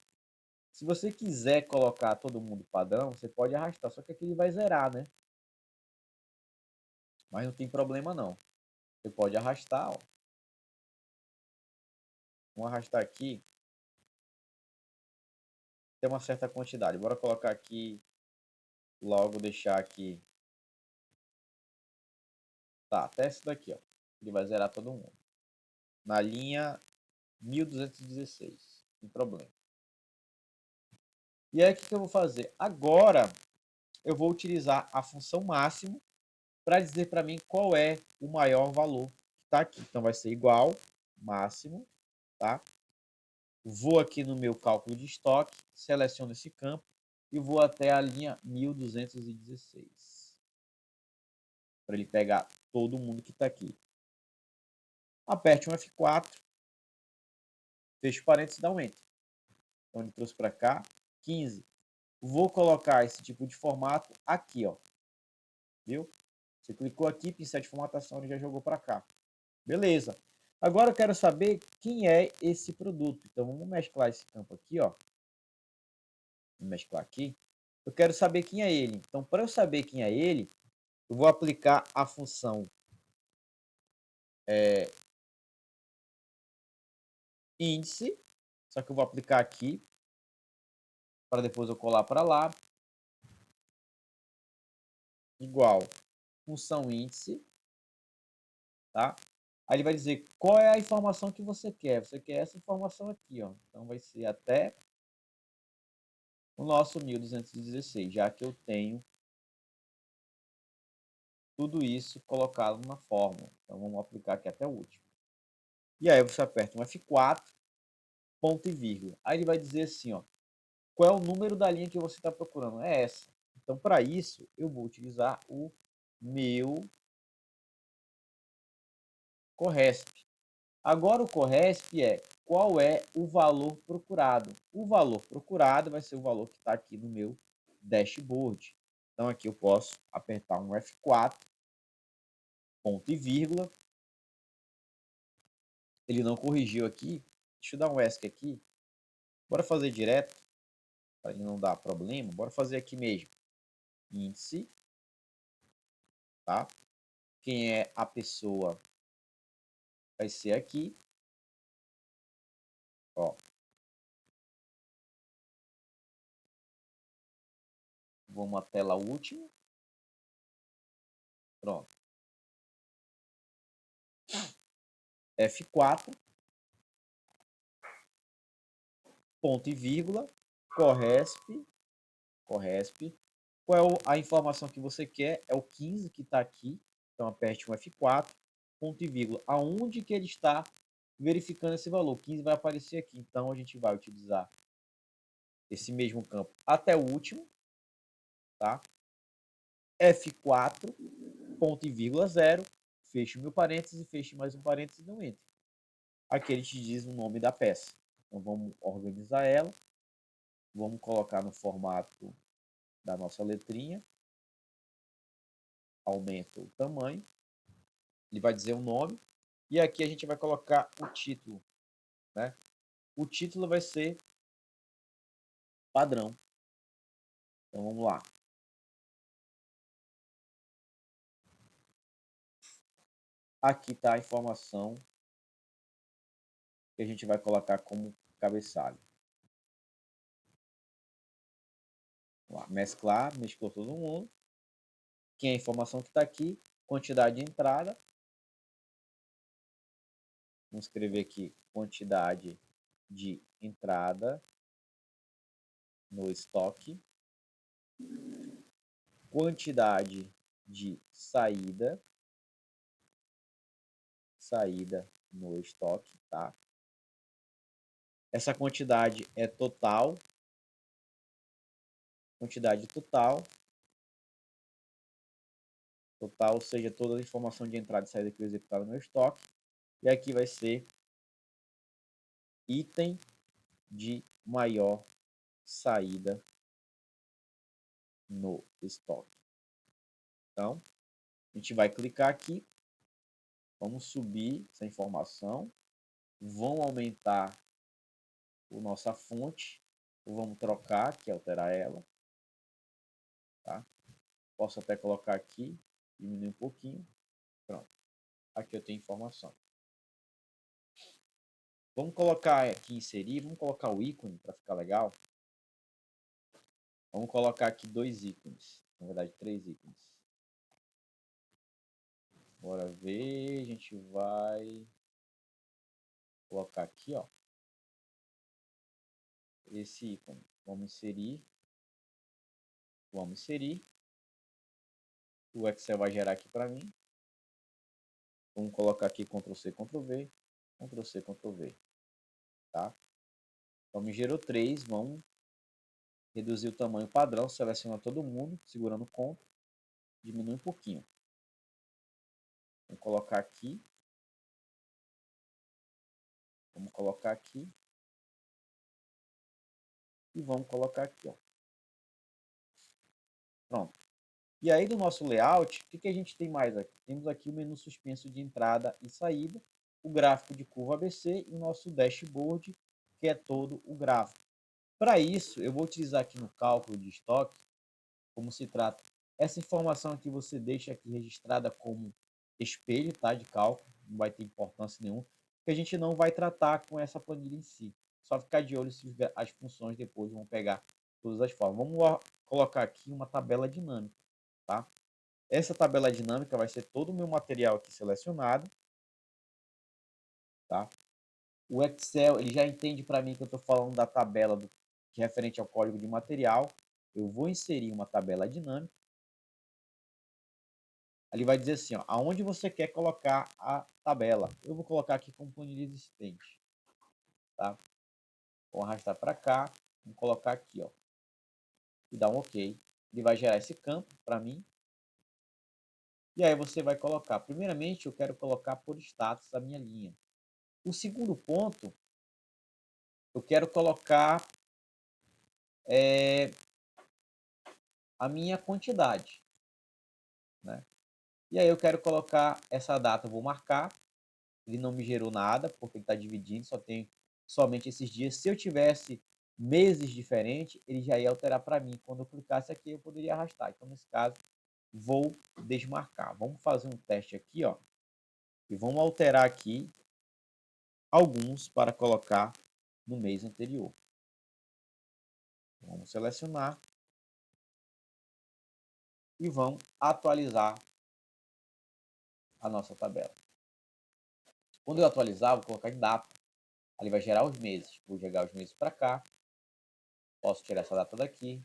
Speaker 2: Se você quiser colocar todo mundo padrão, você pode arrastar, só que aqui ele vai zerar, né? Mas não tem problema não. Você pode arrastar, ó. Vamos arrastar aqui. Tem uma certa quantidade. Bora colocar aqui, logo deixar aqui. Tá, até esse daqui, ó. Ele vai zerar todo mundo. Na linha 1216. Sem problema. E aí, o que eu vou fazer? Agora, eu vou utilizar a função máximo para dizer para mim qual é o maior valor que está aqui. Então, vai ser igual, máximo, tá? Vou aqui no meu cálculo de estoque, seleciono esse campo e vou até a linha 1216. Para ele pegar todo mundo que está aqui. Aperte um F4, fecho parênteses e dá um Enter. Então, ele trouxe para cá 15. Vou colocar esse tipo de formato aqui, ó. Viu? Você clicou aqui, pincel de formatação, ele já jogou para cá. Beleza. Agora eu quero saber quem é esse produto. Então, vamos mesclar esse campo aqui, ó. Vou mesclar aqui. Eu quero saber quem é ele. Então, para eu saber quem é ele, eu vou aplicar a função índice. Só que eu vou aplicar aqui, para depois eu colar para lá. Igual função índice. Tá? Aí ele vai dizer qual é a informação que você quer. Você quer essa informação aqui, ó. Então vai ser até o nosso 1216, já que eu tenho tudo isso colocado na fórmula. Então vamos aplicar aqui até o último. E aí você aperta um F4, ponto e vírgula. Aí ele vai dizer assim, ó, qual é o número da linha que você está procurando? É essa. Então para isso eu vou utilizar o meu Corresp. Agora o Corresp é qual é o valor procurado. O valor procurado vai ser o valor que está aqui no meu dashboard. Então aqui eu posso apertar um F4, ponto e vírgula. Ele não corrigiu aqui. Deixa eu dar um ESC aqui. Bora fazer direto, para ele não dar problema. Bora fazer aqui mesmo. Índice. Tá? Quem é a pessoa vai ser aqui. Ó. Vamos até lá o último. Pronto. F4. Ponto e vírgula. Corresp. Qual é a informação que você quer? É o 15 que está aqui. Então aperte um F4. Ponto e vírgula. Aonde que ele está verificando esse valor? 15 vai aparecer aqui. Então a gente vai utilizar esse mesmo campo até o último. Tá? F4, ponto e vírgula 0, feche meu parênteses e feche mais um parênteses e não entre. Aqui ele te diz o nome da peça. Então vamos organizar ela. Vamos colocar no formato da nossa letrinha. Aumenta o tamanho. Ele vai dizer o nome. E aqui a gente vai colocar o título. Né? O título vai ser padrão. Então vamos lá. Aqui está a informação que a gente vai colocar como cabeçalho. Vamos lá. Mesclar, mesclou todo mundo. Quem é a informação que está aqui? Quantidade de entrada. Vamos escrever aqui quantidade de entrada no estoque. Quantidade de saída no estoque, tá? Essa quantidade é total. Quantidade total. Total, ou seja, toda a informação de entrada e saída que eu executar no meu estoque. E aqui vai ser item de maior saída no estoque. Então, a gente vai clicar aqui. Vamos subir essa informação. Vão aumentar a nossa fonte. Vamos trocar aqui, alterar ela. Tá? Posso até colocar aqui, diminuir um pouquinho. Pronto. Aqui eu tenho informação. Vamos colocar aqui, inserir, vamos colocar o ícone para ficar legal. Vamos colocar aqui 2 ícones, na verdade 3 ícones. Bora ver, a gente vai colocar aqui, ó, esse ícone. Vamos inserir. O Excel vai gerar aqui para mim. Vamos colocar aqui Ctrl+C, Ctrl+V, Ctrl+C, Ctrl+V, tá? Então me gerou 3, vamos reduzir o tamanho padrão, seleciona todo mundo, segurando Ctrl, diminui um pouquinho. Vamos colocar aqui. Vamos colocar aqui. E vamos colocar aqui, ó. Pronto. E aí do nosso layout, o que a gente tem mais aqui? Temos aqui o menu suspenso de entrada e saída, o gráfico de curva ABC e o nosso dashboard, que é todo o gráfico. Para isso, eu vou utilizar aqui no cálculo de estoque, como se trata. Essa informação aqui você deixa aqui registrada como espelho, tá, de cálculo, não vai ter importância nenhuma, porque a gente não vai tratar com essa planilha em si. Só ficar de olho se as funções depois vão pegar todas as formas. Vamos colocar aqui uma tabela dinâmica, tá? Essa tabela dinâmica vai ser todo o meu material aqui selecionado, tá? O Excel, ele já entende para mim que eu estou falando da tabela que é referente ao código de material. Eu vou inserir uma tabela dinâmica. Ele vai dizer assim, ó, aonde você quer colocar a tabela. Eu vou colocar aqui como planilha existente, tá? Vou arrastar para cá, vou colocar aqui, ó, e dar um OK. Ele vai gerar esse campo para mim. E aí você vai colocar, primeiramente eu quero colocar por status a minha linha. O segundo ponto, eu quero colocar a minha quantidade, né? E aí eu quero colocar essa data, eu vou marcar. Ele não me gerou nada, porque ele está dividindo, só tem somente esses dias. Se eu tivesse meses diferentes, ele já ia alterar para mim. Quando eu clicasse aqui, eu poderia arrastar. Então, nesse caso, vou desmarcar. Vamos fazer um teste aqui, ó. E vamos alterar aqui alguns para colocar no mês anterior. Vamos selecionar e vamos atualizar a nossa tabela. Quando eu atualizar, vou colocar em data. Ali vai gerar os meses. Vou jogar os meses para cá. Posso tirar essa data daqui.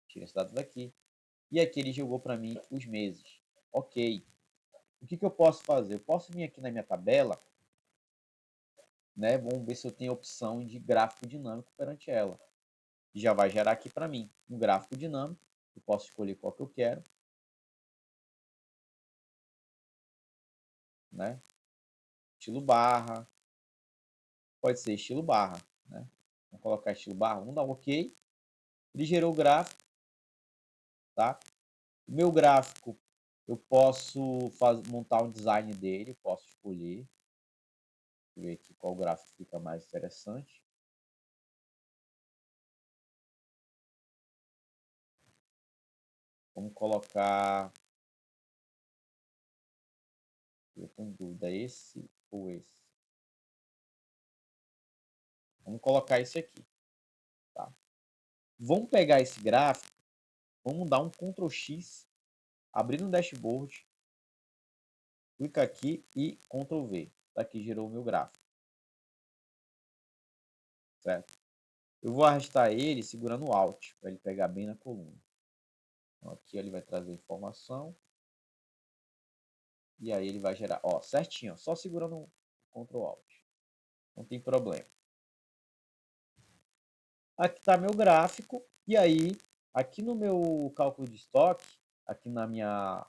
Speaker 2: Tira essa data daqui. E aqui ele jogou para mim os meses. Ok. O que eu posso fazer? Eu posso vir aqui na minha tabela, né? Vamos ver se eu tenho a opção de gráfico dinâmico perante ela. E já vai gerar aqui para mim um gráfico dinâmico. Eu posso escolher qual que eu quero, né? Estilo barra. Pode ser estilo barra, né? Vamos colocar estilo barra. Vamos dar um OK. Ele gerou o gráfico, tá? O meu gráfico, eu posso montar um design dele, posso escolher. Deixa eu ver aqui qual gráfico fica mais interessante. Vamos colocar. Eu estou em dúvida, esse ou esse? Vamos colocar esse aqui, tá? Vamos pegar esse gráfico, vamos dar um Ctrl X, abrir no dashboard, clica aqui e Ctrl V. Aqui gerou o meu gráfico, certo? Eu vou arrastar ele segurando o Alt, para ele pegar bem na coluna. Então, aqui ele vai trazer informação. E aí ele vai gerar, ó, certinho, ó, só segurando o Ctrl Alt. Não tem problema. Aqui está meu gráfico. E aí, aqui no meu cálculo de estoque, aqui na minha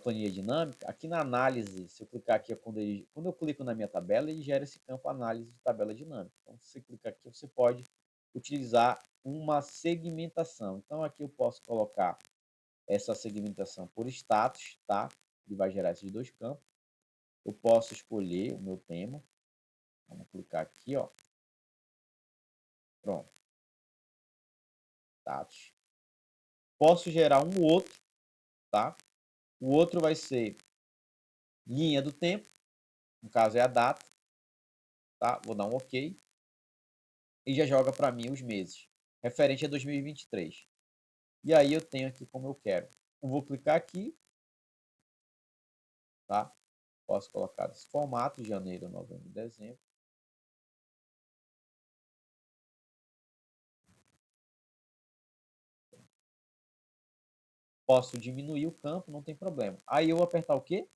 Speaker 2: planilha dinâmica, aqui na análise, se eu clicar aqui, quando eu clico na minha tabela, ele gera esse campo análise de tabela dinâmica. Então, se você clicar aqui, você pode utilizar uma segmentação. Então, aqui eu posso colocar essa segmentação por status, tá? Ele vai gerar esses dois campos. Eu posso escolher o meu tema. Vamos clicar aqui, ó. Pronto. dados. Posso gerar um outro, tá? O outro vai ser linha do tempo, no caso é a data, tá? Vou dar um OK e já joga para mim os meses, referente a 2023. E aí eu tenho aqui como eu quero. Eu vou clicar aqui, tá? Posso colocar esse formato, janeiro, novembro, dezembro. Posso diminuir o campo, não tem problema. Aí eu vou apertar o quê?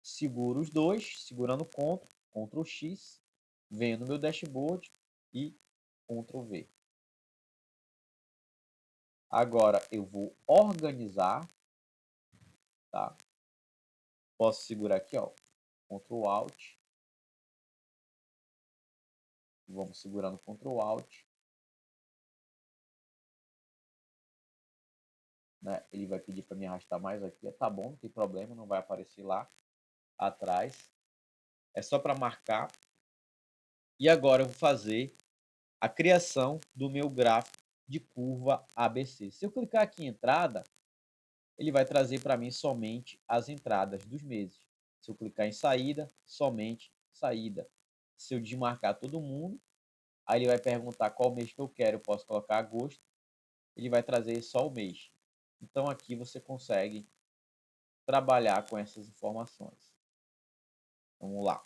Speaker 2: Seguro os dois, segurando Ctrl X, venho no meu dashboard e Ctrl V. Agora eu vou organizar, tá? Posso segurar aqui, ó, Ctrl Alt. Vamos segurando Ctrl Alt. Né? Ele vai pedir para me arrastar mais aqui. Tá bom, não tem problema, não vai aparecer lá atrás. É só para marcar. E agora eu vou fazer a criação do meu gráfico de curva ABC. Se eu clicar aqui em entrada, ele vai trazer para mim somente as entradas dos meses. Se eu clicar em saída, somente saída. Se eu desmarcar todo mundo, aí ele vai perguntar qual mês que eu quero. Eu posso colocar agosto. Ele vai trazer só o mês. Então aqui você consegue trabalhar com essas informações. Vamos lá.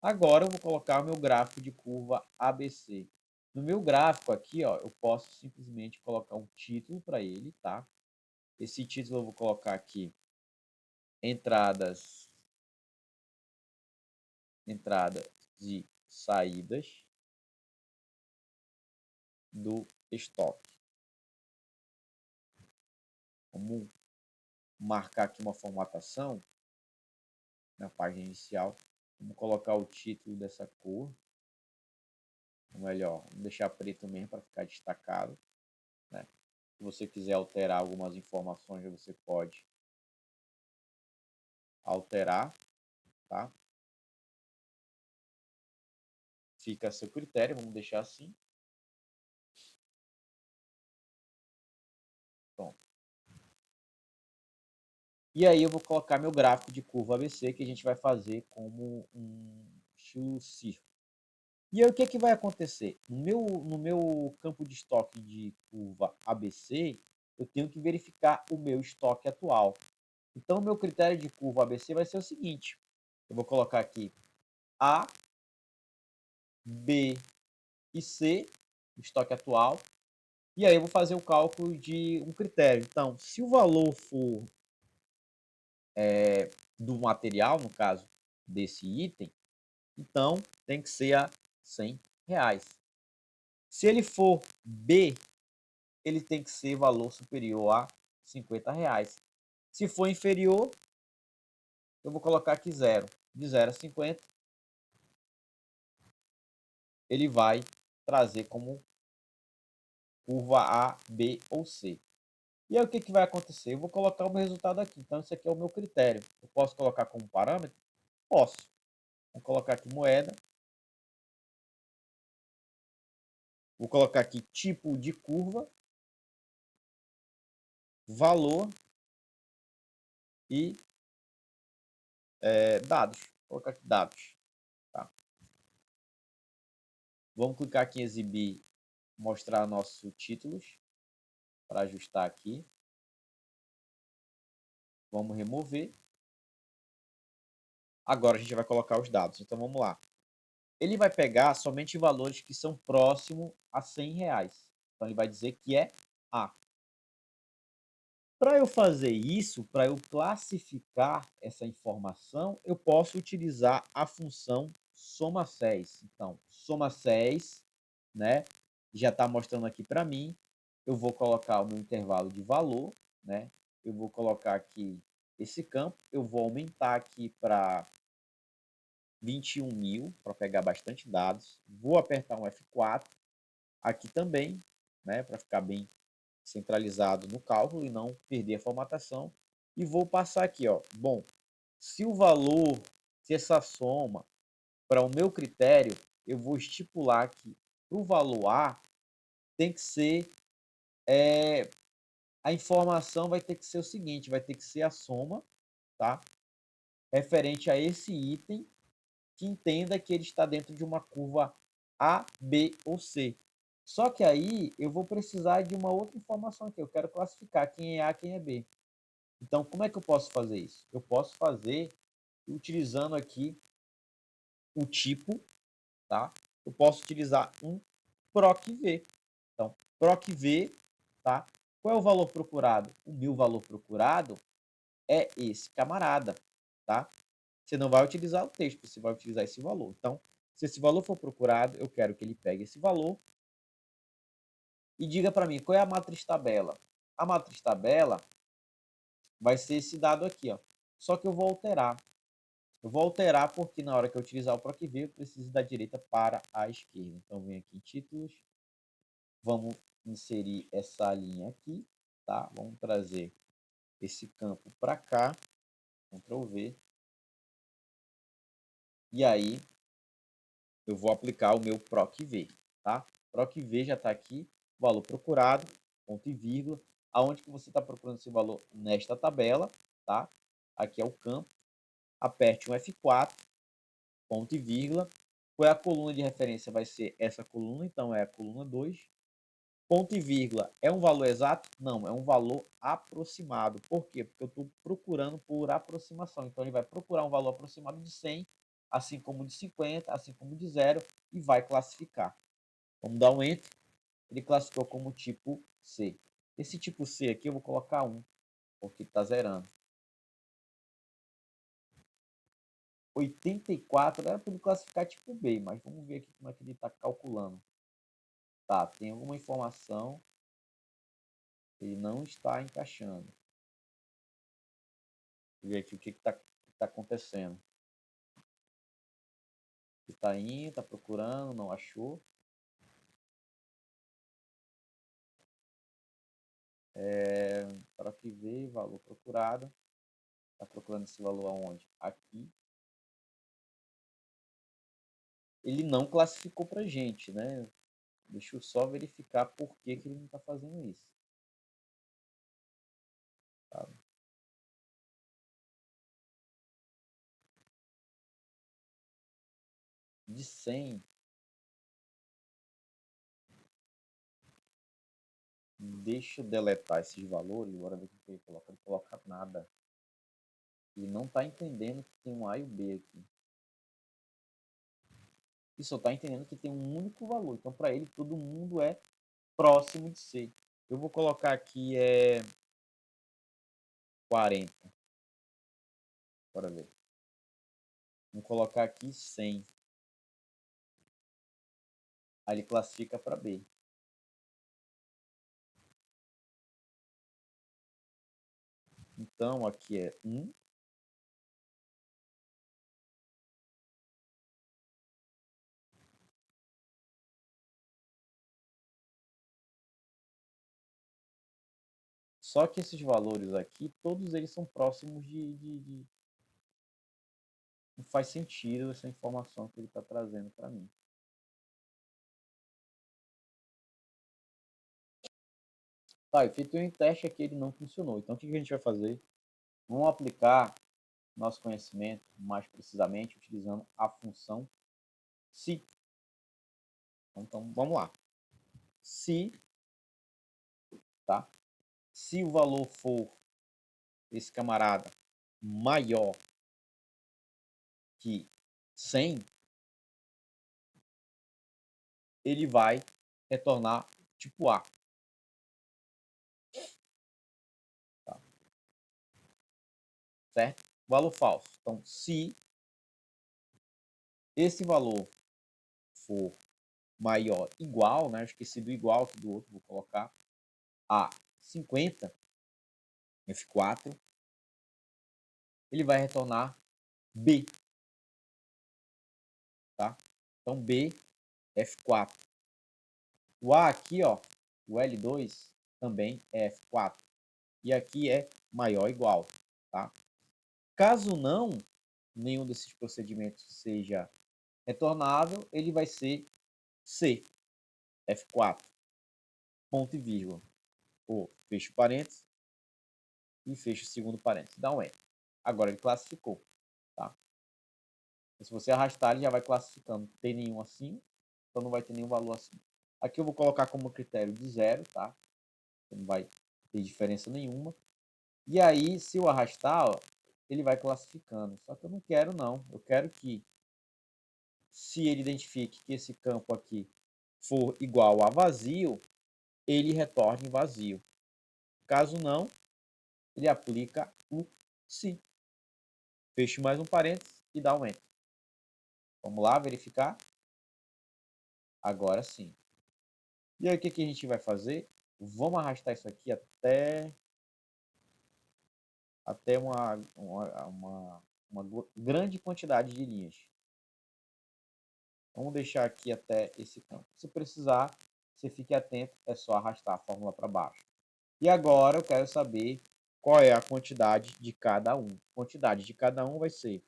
Speaker 2: Agora eu vou colocar o meu gráfico de curva ABC. No meu gráfico aqui, ó, eu posso simplesmente colocar um título para ele, tá? Esse título eu vou colocar aqui entradas e saídas do estoque. Vamos marcar aqui uma formatação na página inicial. Vamos colocar o título dessa cor. Ou melhor, vamos deixar preto mesmo para ficar destacado. Né? Se você quiser alterar algumas informações, você pode alterar, tá? Fica a seu critério, vamos deixar assim. Pronto. E aí eu vou colocar meu gráfico de curva ABC, que a gente vai fazer como um estilo círculo. E aí o que, que vai acontecer? No meu campo de estoque de curva ABC, eu tenho que verificar o meu estoque atual. Então, o meu critério de curva ABC vai ser o seguinte. Eu vou colocar aqui A, B e C, o estoque atual. E aí eu vou fazer o cálculo de um critério. Então, se o valor for do material, no caso desse item, então tem que ser a R$100. Se ele for B, ele tem que ser valor superior a R$50. Se for inferior, eu vou colocar aqui 0. De 0 a 50, ele vai trazer como curva A, B ou C. E aí o que, que vai acontecer? Eu vou colocar o meu resultado aqui. Então, esse aqui é o meu critério. Eu posso colocar como parâmetro? Posso. Vou colocar aqui moeda. Vou colocar aqui tipo de curva, valor e dados. Vou colocar aqui dados. Tá? Vamos clicar aqui em exibir, mostrar nossos títulos para ajustar aqui. Vamos remover. Agora a gente vai colocar os dados. Então vamos lá. Ele vai pegar somente valores que são próximos a R$100. Então ele vai dizer que é A. Para eu fazer isso, para eu classificar essa informação, eu posso utilizar a função soma-séis. Então, soma-séis, né, já está mostrando aqui para mim. Eu vou colocar o meu intervalo de valor, né? Eu vou colocar aqui esse campo. Eu vou aumentar aqui para 21.000, para pegar bastante dados. Vou apertar um F4 aqui também, né, para ficar bem centralizado no cálculo e não perder a formatação. E vou passar aqui, ó. Bom, se o valor, se essa soma, para o meu critério, eu vou estipular que para o valor A tem que ser a informação vai ter que ser o seguinte, vai ter que ser a soma, tá? Referente a esse item, que entenda que ele está dentro de uma curva A, B ou C. Só que aí eu vou precisar de uma outra informação aqui. Eu quero classificar quem é A, quem é B. Então, como é que eu posso fazer isso? Eu posso fazer utilizando aqui o tipo, tá? Eu posso utilizar um PROC-V. Então, PROC-V, tá? Qual é o valor procurado? O meu valor procurado é esse camarada, tá? Você não vai utilizar o texto, você vai utilizar esse valor. Então, se esse valor for procurado, eu quero que ele pegue esse valor e diga para mim qual é a matriz tabela. A matriz tabela vai ser esse dado aqui, ó. Só que eu vou alterar. Eu vou alterar porque na hora que eu utilizar o PROC-V, eu preciso da direita para a esquerda. Então, vem aqui em títulos. Vamos inserir essa linha aqui, tá? Vamos trazer esse campo para cá. Ctrl V. E aí, eu vou aplicar o meu PROC-V, tá? PROC-V já está aqui, valor procurado, ponto e vírgula. Aonde que você está procurando esse valor? Nesta tabela, tá? Aqui é o campo. Aperte um F4, ponto e vírgula. Qual é a coluna de referência? Vai ser essa coluna, então é a coluna 2. Ponto e vírgula é um valor exato? Não, é um valor aproximado. Por quê? Porque eu estou procurando por aproximação. Então, ele vai procurar um valor aproximado de 100, assim como de 50, assim como de 0, e vai classificar. Vamos dar um Enter. Ele classificou como tipo C. Esse tipo C aqui eu vou colocar 1, porque está zerando. 84 era para ele classificar tipo B, mas vamos ver aqui como é que ele está calculando. Tá, tem alguma informação. Ele não está encaixando. Deixa eu ver aqui o que está acontecendo. Ele está indo, está procurando, não achou. Para que ver, valor procurado. Está procurando esse valor aonde? Aqui. Ele não classificou para gente, né? Deixa eu só verificar por que ele não está fazendo isso. Tá? De 100. Deixa eu deletar esses valores. Agora ver o que ele coloca. Ele coloca nada. Ele não está entendendo que tem um A e um B aqui. Ele só está entendendo que tem um único valor. Então, para ele, todo mundo é próximo de C. Eu vou colocar aqui 40. Bora ver. Vamos colocar aqui 100. Aí ele classifica para B. Então, aqui é 1. Só que esses valores aqui, todos eles são próximos de... Não faz sentido essa informação que ele está trazendo para mim. Tá, eu fiz um teste aqui, ele não funcionou. Então, o que a gente vai fazer? Vamos aplicar nosso conhecimento mais precisamente utilizando a função se. Então, vamos lá. Se, tá? Se o valor for esse camarada maior que 100, ele vai retornar tipo A. Tá? Certo? Valor falso. Então, se esse valor for maior, igual, né? Eu esqueci do igual aqui do outro, vou colocar a 50, F4, ele vai retornar B. Tá? Então, B, F4. O A aqui, ó, o L2 também é F4. E aqui é maior ou igual. Tá? Caso não, nenhum desses procedimentos seja retornável, ele vai ser C, F4, ponto e vírgula. ou fecha o parênteses e fecha o segundo parênteses. Dá um Enter. Agora ele classificou, tá? E se você arrastar, ele já vai classificando. Não tem nenhum acima, então não vai ter nenhum valor acima. Aqui eu vou colocar como critério de 0, tá? Não vai ter diferença nenhuma. E aí, se eu arrastar, ó, ele vai classificando. Só que eu não quero, não. Eu quero que, se ele identifique que esse campo aqui for igual a vazio, ele retorne vazio. Caso não, ele aplica o sim. Fecho mais um parênteses e dá um Enter. Vamos lá verificar. Agora sim. E aí o que a gente vai fazer? Vamos arrastar isso aqui até uma grande quantidade de linhas. Vamos deixar aqui até esse campo. Se precisar, você fique atento, é só arrastar a fórmula para baixo. E agora eu quero saber qual é a quantidade de cada um. A quantidade de cada um vai ser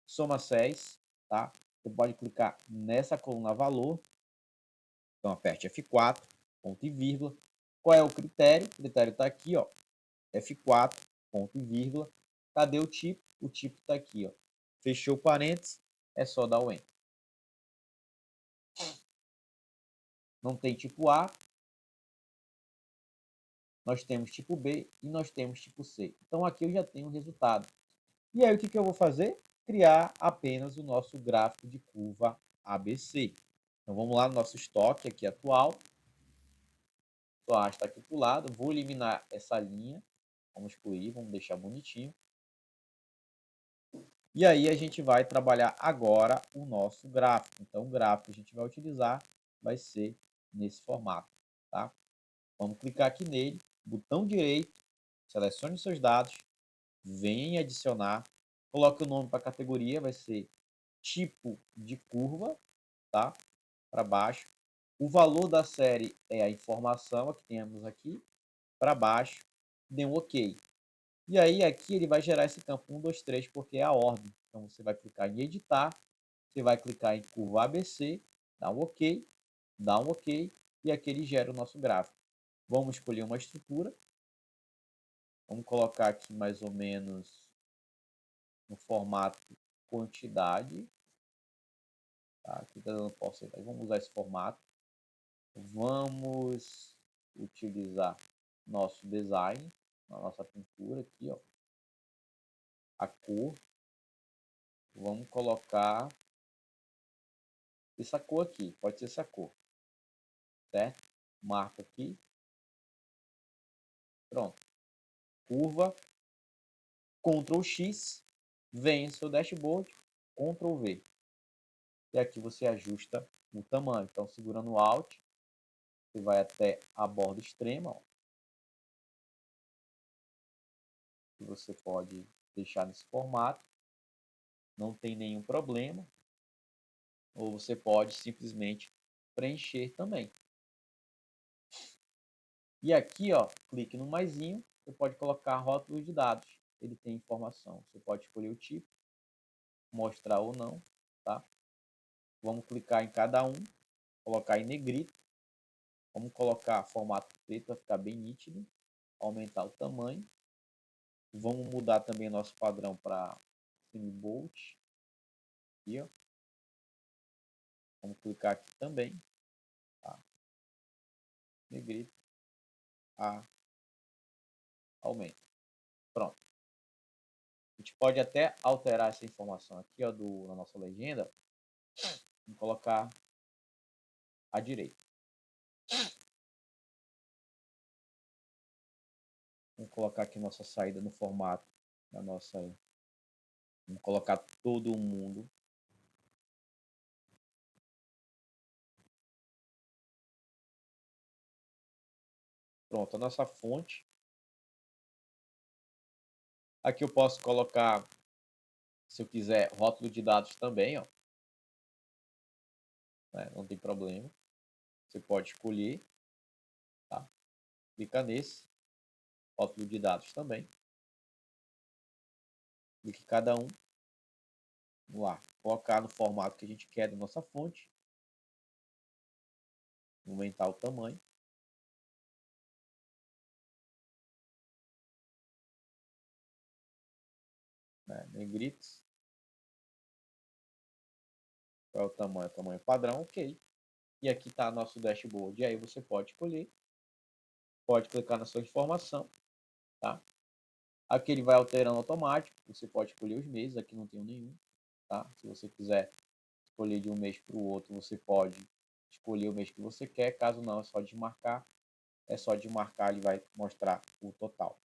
Speaker 2: soma 6, tá? Você pode clicar nessa coluna valor. Então aperte F4, ponto e vírgula. Qual é o critério? O critério está aqui, ó. F4, ponto e vírgula. Cadê o tipo? O tipo está aqui, ó. Fechou o parênteses, é só dar o Enter. Não tem tipo A, nós temos tipo B e nós temos tipo C. Então aqui eu já tenho o resultado. E aí o que eu vou fazer? Criar apenas o nosso gráfico de curva ABC. Então vamos lá no nosso estoque aqui atual. Só arrasta aqui para o lado. Vou eliminar essa linha. Vamos excluir, vamos deixar bonitinho. E aí a gente vai trabalhar agora o nosso gráfico. Então o gráfico que a gente vai utilizar vai ser nesse formato, tá? Vamos clicar aqui nele, botão direito, selecione seus dados, venha em adicionar, coloque o nome para a categoria, vai ser tipo de curva, tá? Para baixo. O valor da série é a informação que temos aqui, para baixo, dê um OK. E aí aqui ele vai gerar esse campo 1, 2, 3, porque é a ordem. Então você vai clicar em editar, você vai clicar em curva ABC, dá um OK, e aqui ele gera o nosso gráfico. Vamos escolher uma estrutura. Vamos colocar aqui mais ou menos no formato quantidade. Tá? Aqui está dando porcentagem. Vamos usar esse formato. Vamos utilizar nosso design, a nossa pintura aqui, ó. A cor. Vamos colocar essa cor aqui. Pode ser essa cor. Certo? Marco aqui. Pronto. Curva. Ctrl X. Vem em seu dashboard. Ctrl V. E aqui você ajusta o tamanho. Então, segurando o Alt, você vai até a borda extrema, ó. Que você pode deixar nesse formato. Não tem nenhum problema. Ou você pode simplesmente preencher também. E aqui, ó, clique no maisinho, você pode colocar rótulos de dados. Ele tem informação. Você pode escolher o tipo, mostrar ou não, tá? Vamos clicar em cada um, colocar em negrito. Vamos colocar formato preto para ficar bem nítido. Aumentar o tamanho. Vamos mudar também nosso padrão para semi-bold. Aqui, ó. Vamos clicar aqui também. Tá? Negrito. Aumenta. Pronto. A gente pode até alterar essa informação aqui, ó, na nossa legenda. Vamos colocar à direita. Vamos colocar aqui nossa saída no formato da nossa. Vamos colocar todo mundo. Pronto, a nossa fonte. Aqui eu posso colocar, se eu quiser, rótulo de dados também, ó. Não tem problema. Você pode escolher, tá? Clica nesse, rótulo de dados também. Clique cada um. Vamos lá, colocar no formato que a gente quer da nossa fonte. Aumentar o tamanho. né? Negritos. Qual é o tamanho? O tamanho padrão, ok. E aqui está nosso dashboard. E aí você pode escolher, pode clicar na sua informação, tá? Aqui ele vai alterando automático. Você pode escolher os meses, aqui não tenho nenhum, tá? Se você quiser escolher de um mês para o outro, você pode escolher o mês que você quer. Caso não, é só desmarcar. É só desmarcar, ele vai mostrar o total.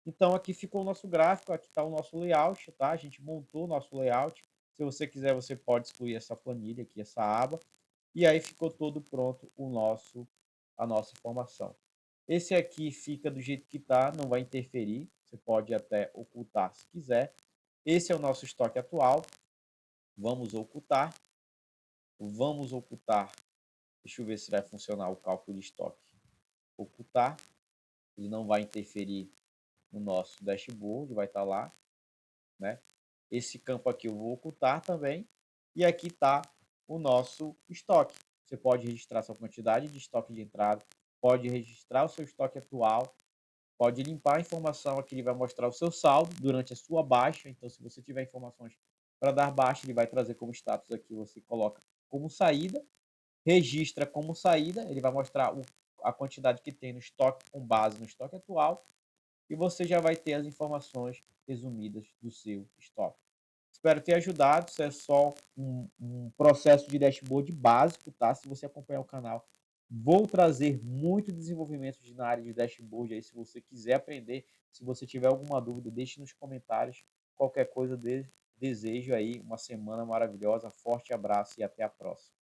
Speaker 2: Então aqui ficou o nosso gráfico, aqui está o nosso layout, tá? A gente montou o nosso layout. Se você quiser, você pode excluir essa planilha aqui, essa aba. E aí ficou todo pronto a nossa informação. Esse aqui fica do jeito que está, não vai interferir. Você pode até ocultar se quiser. Esse é o nosso estoque atual. Vamos ocultar. Vamos ocultar. Deixa eu ver se vai funcionar o cálculo de estoque. Ocultar. Ele não vai interferir no nosso dashboard, vai estar lá, né? Esse campo aqui eu vou ocultar também. E aqui está o nosso estoque. Você pode registrar sua quantidade de estoque de entrada, pode registrar o seu estoque atual, pode limpar a informação aqui, ele vai mostrar o seu saldo durante a sua baixa. Então, se você tiver informações para dar baixa, ele vai trazer como status aqui, você coloca como saída, registra como saída, ele vai mostrar a quantidade que tem no estoque com base no estoque atual e você já vai ter as informações resumidas do seu estoque. Espero ter ajudado. Isso é só um processo de dashboard básico, tá? Se você acompanhar o canal, vou trazer muito desenvolvimento na área de dashboard aí, se você quiser aprender. Se você tiver alguma dúvida, deixe nos comentários. Qualquer coisa, desejo aí uma semana maravilhosa. Forte abraço e até a próxima.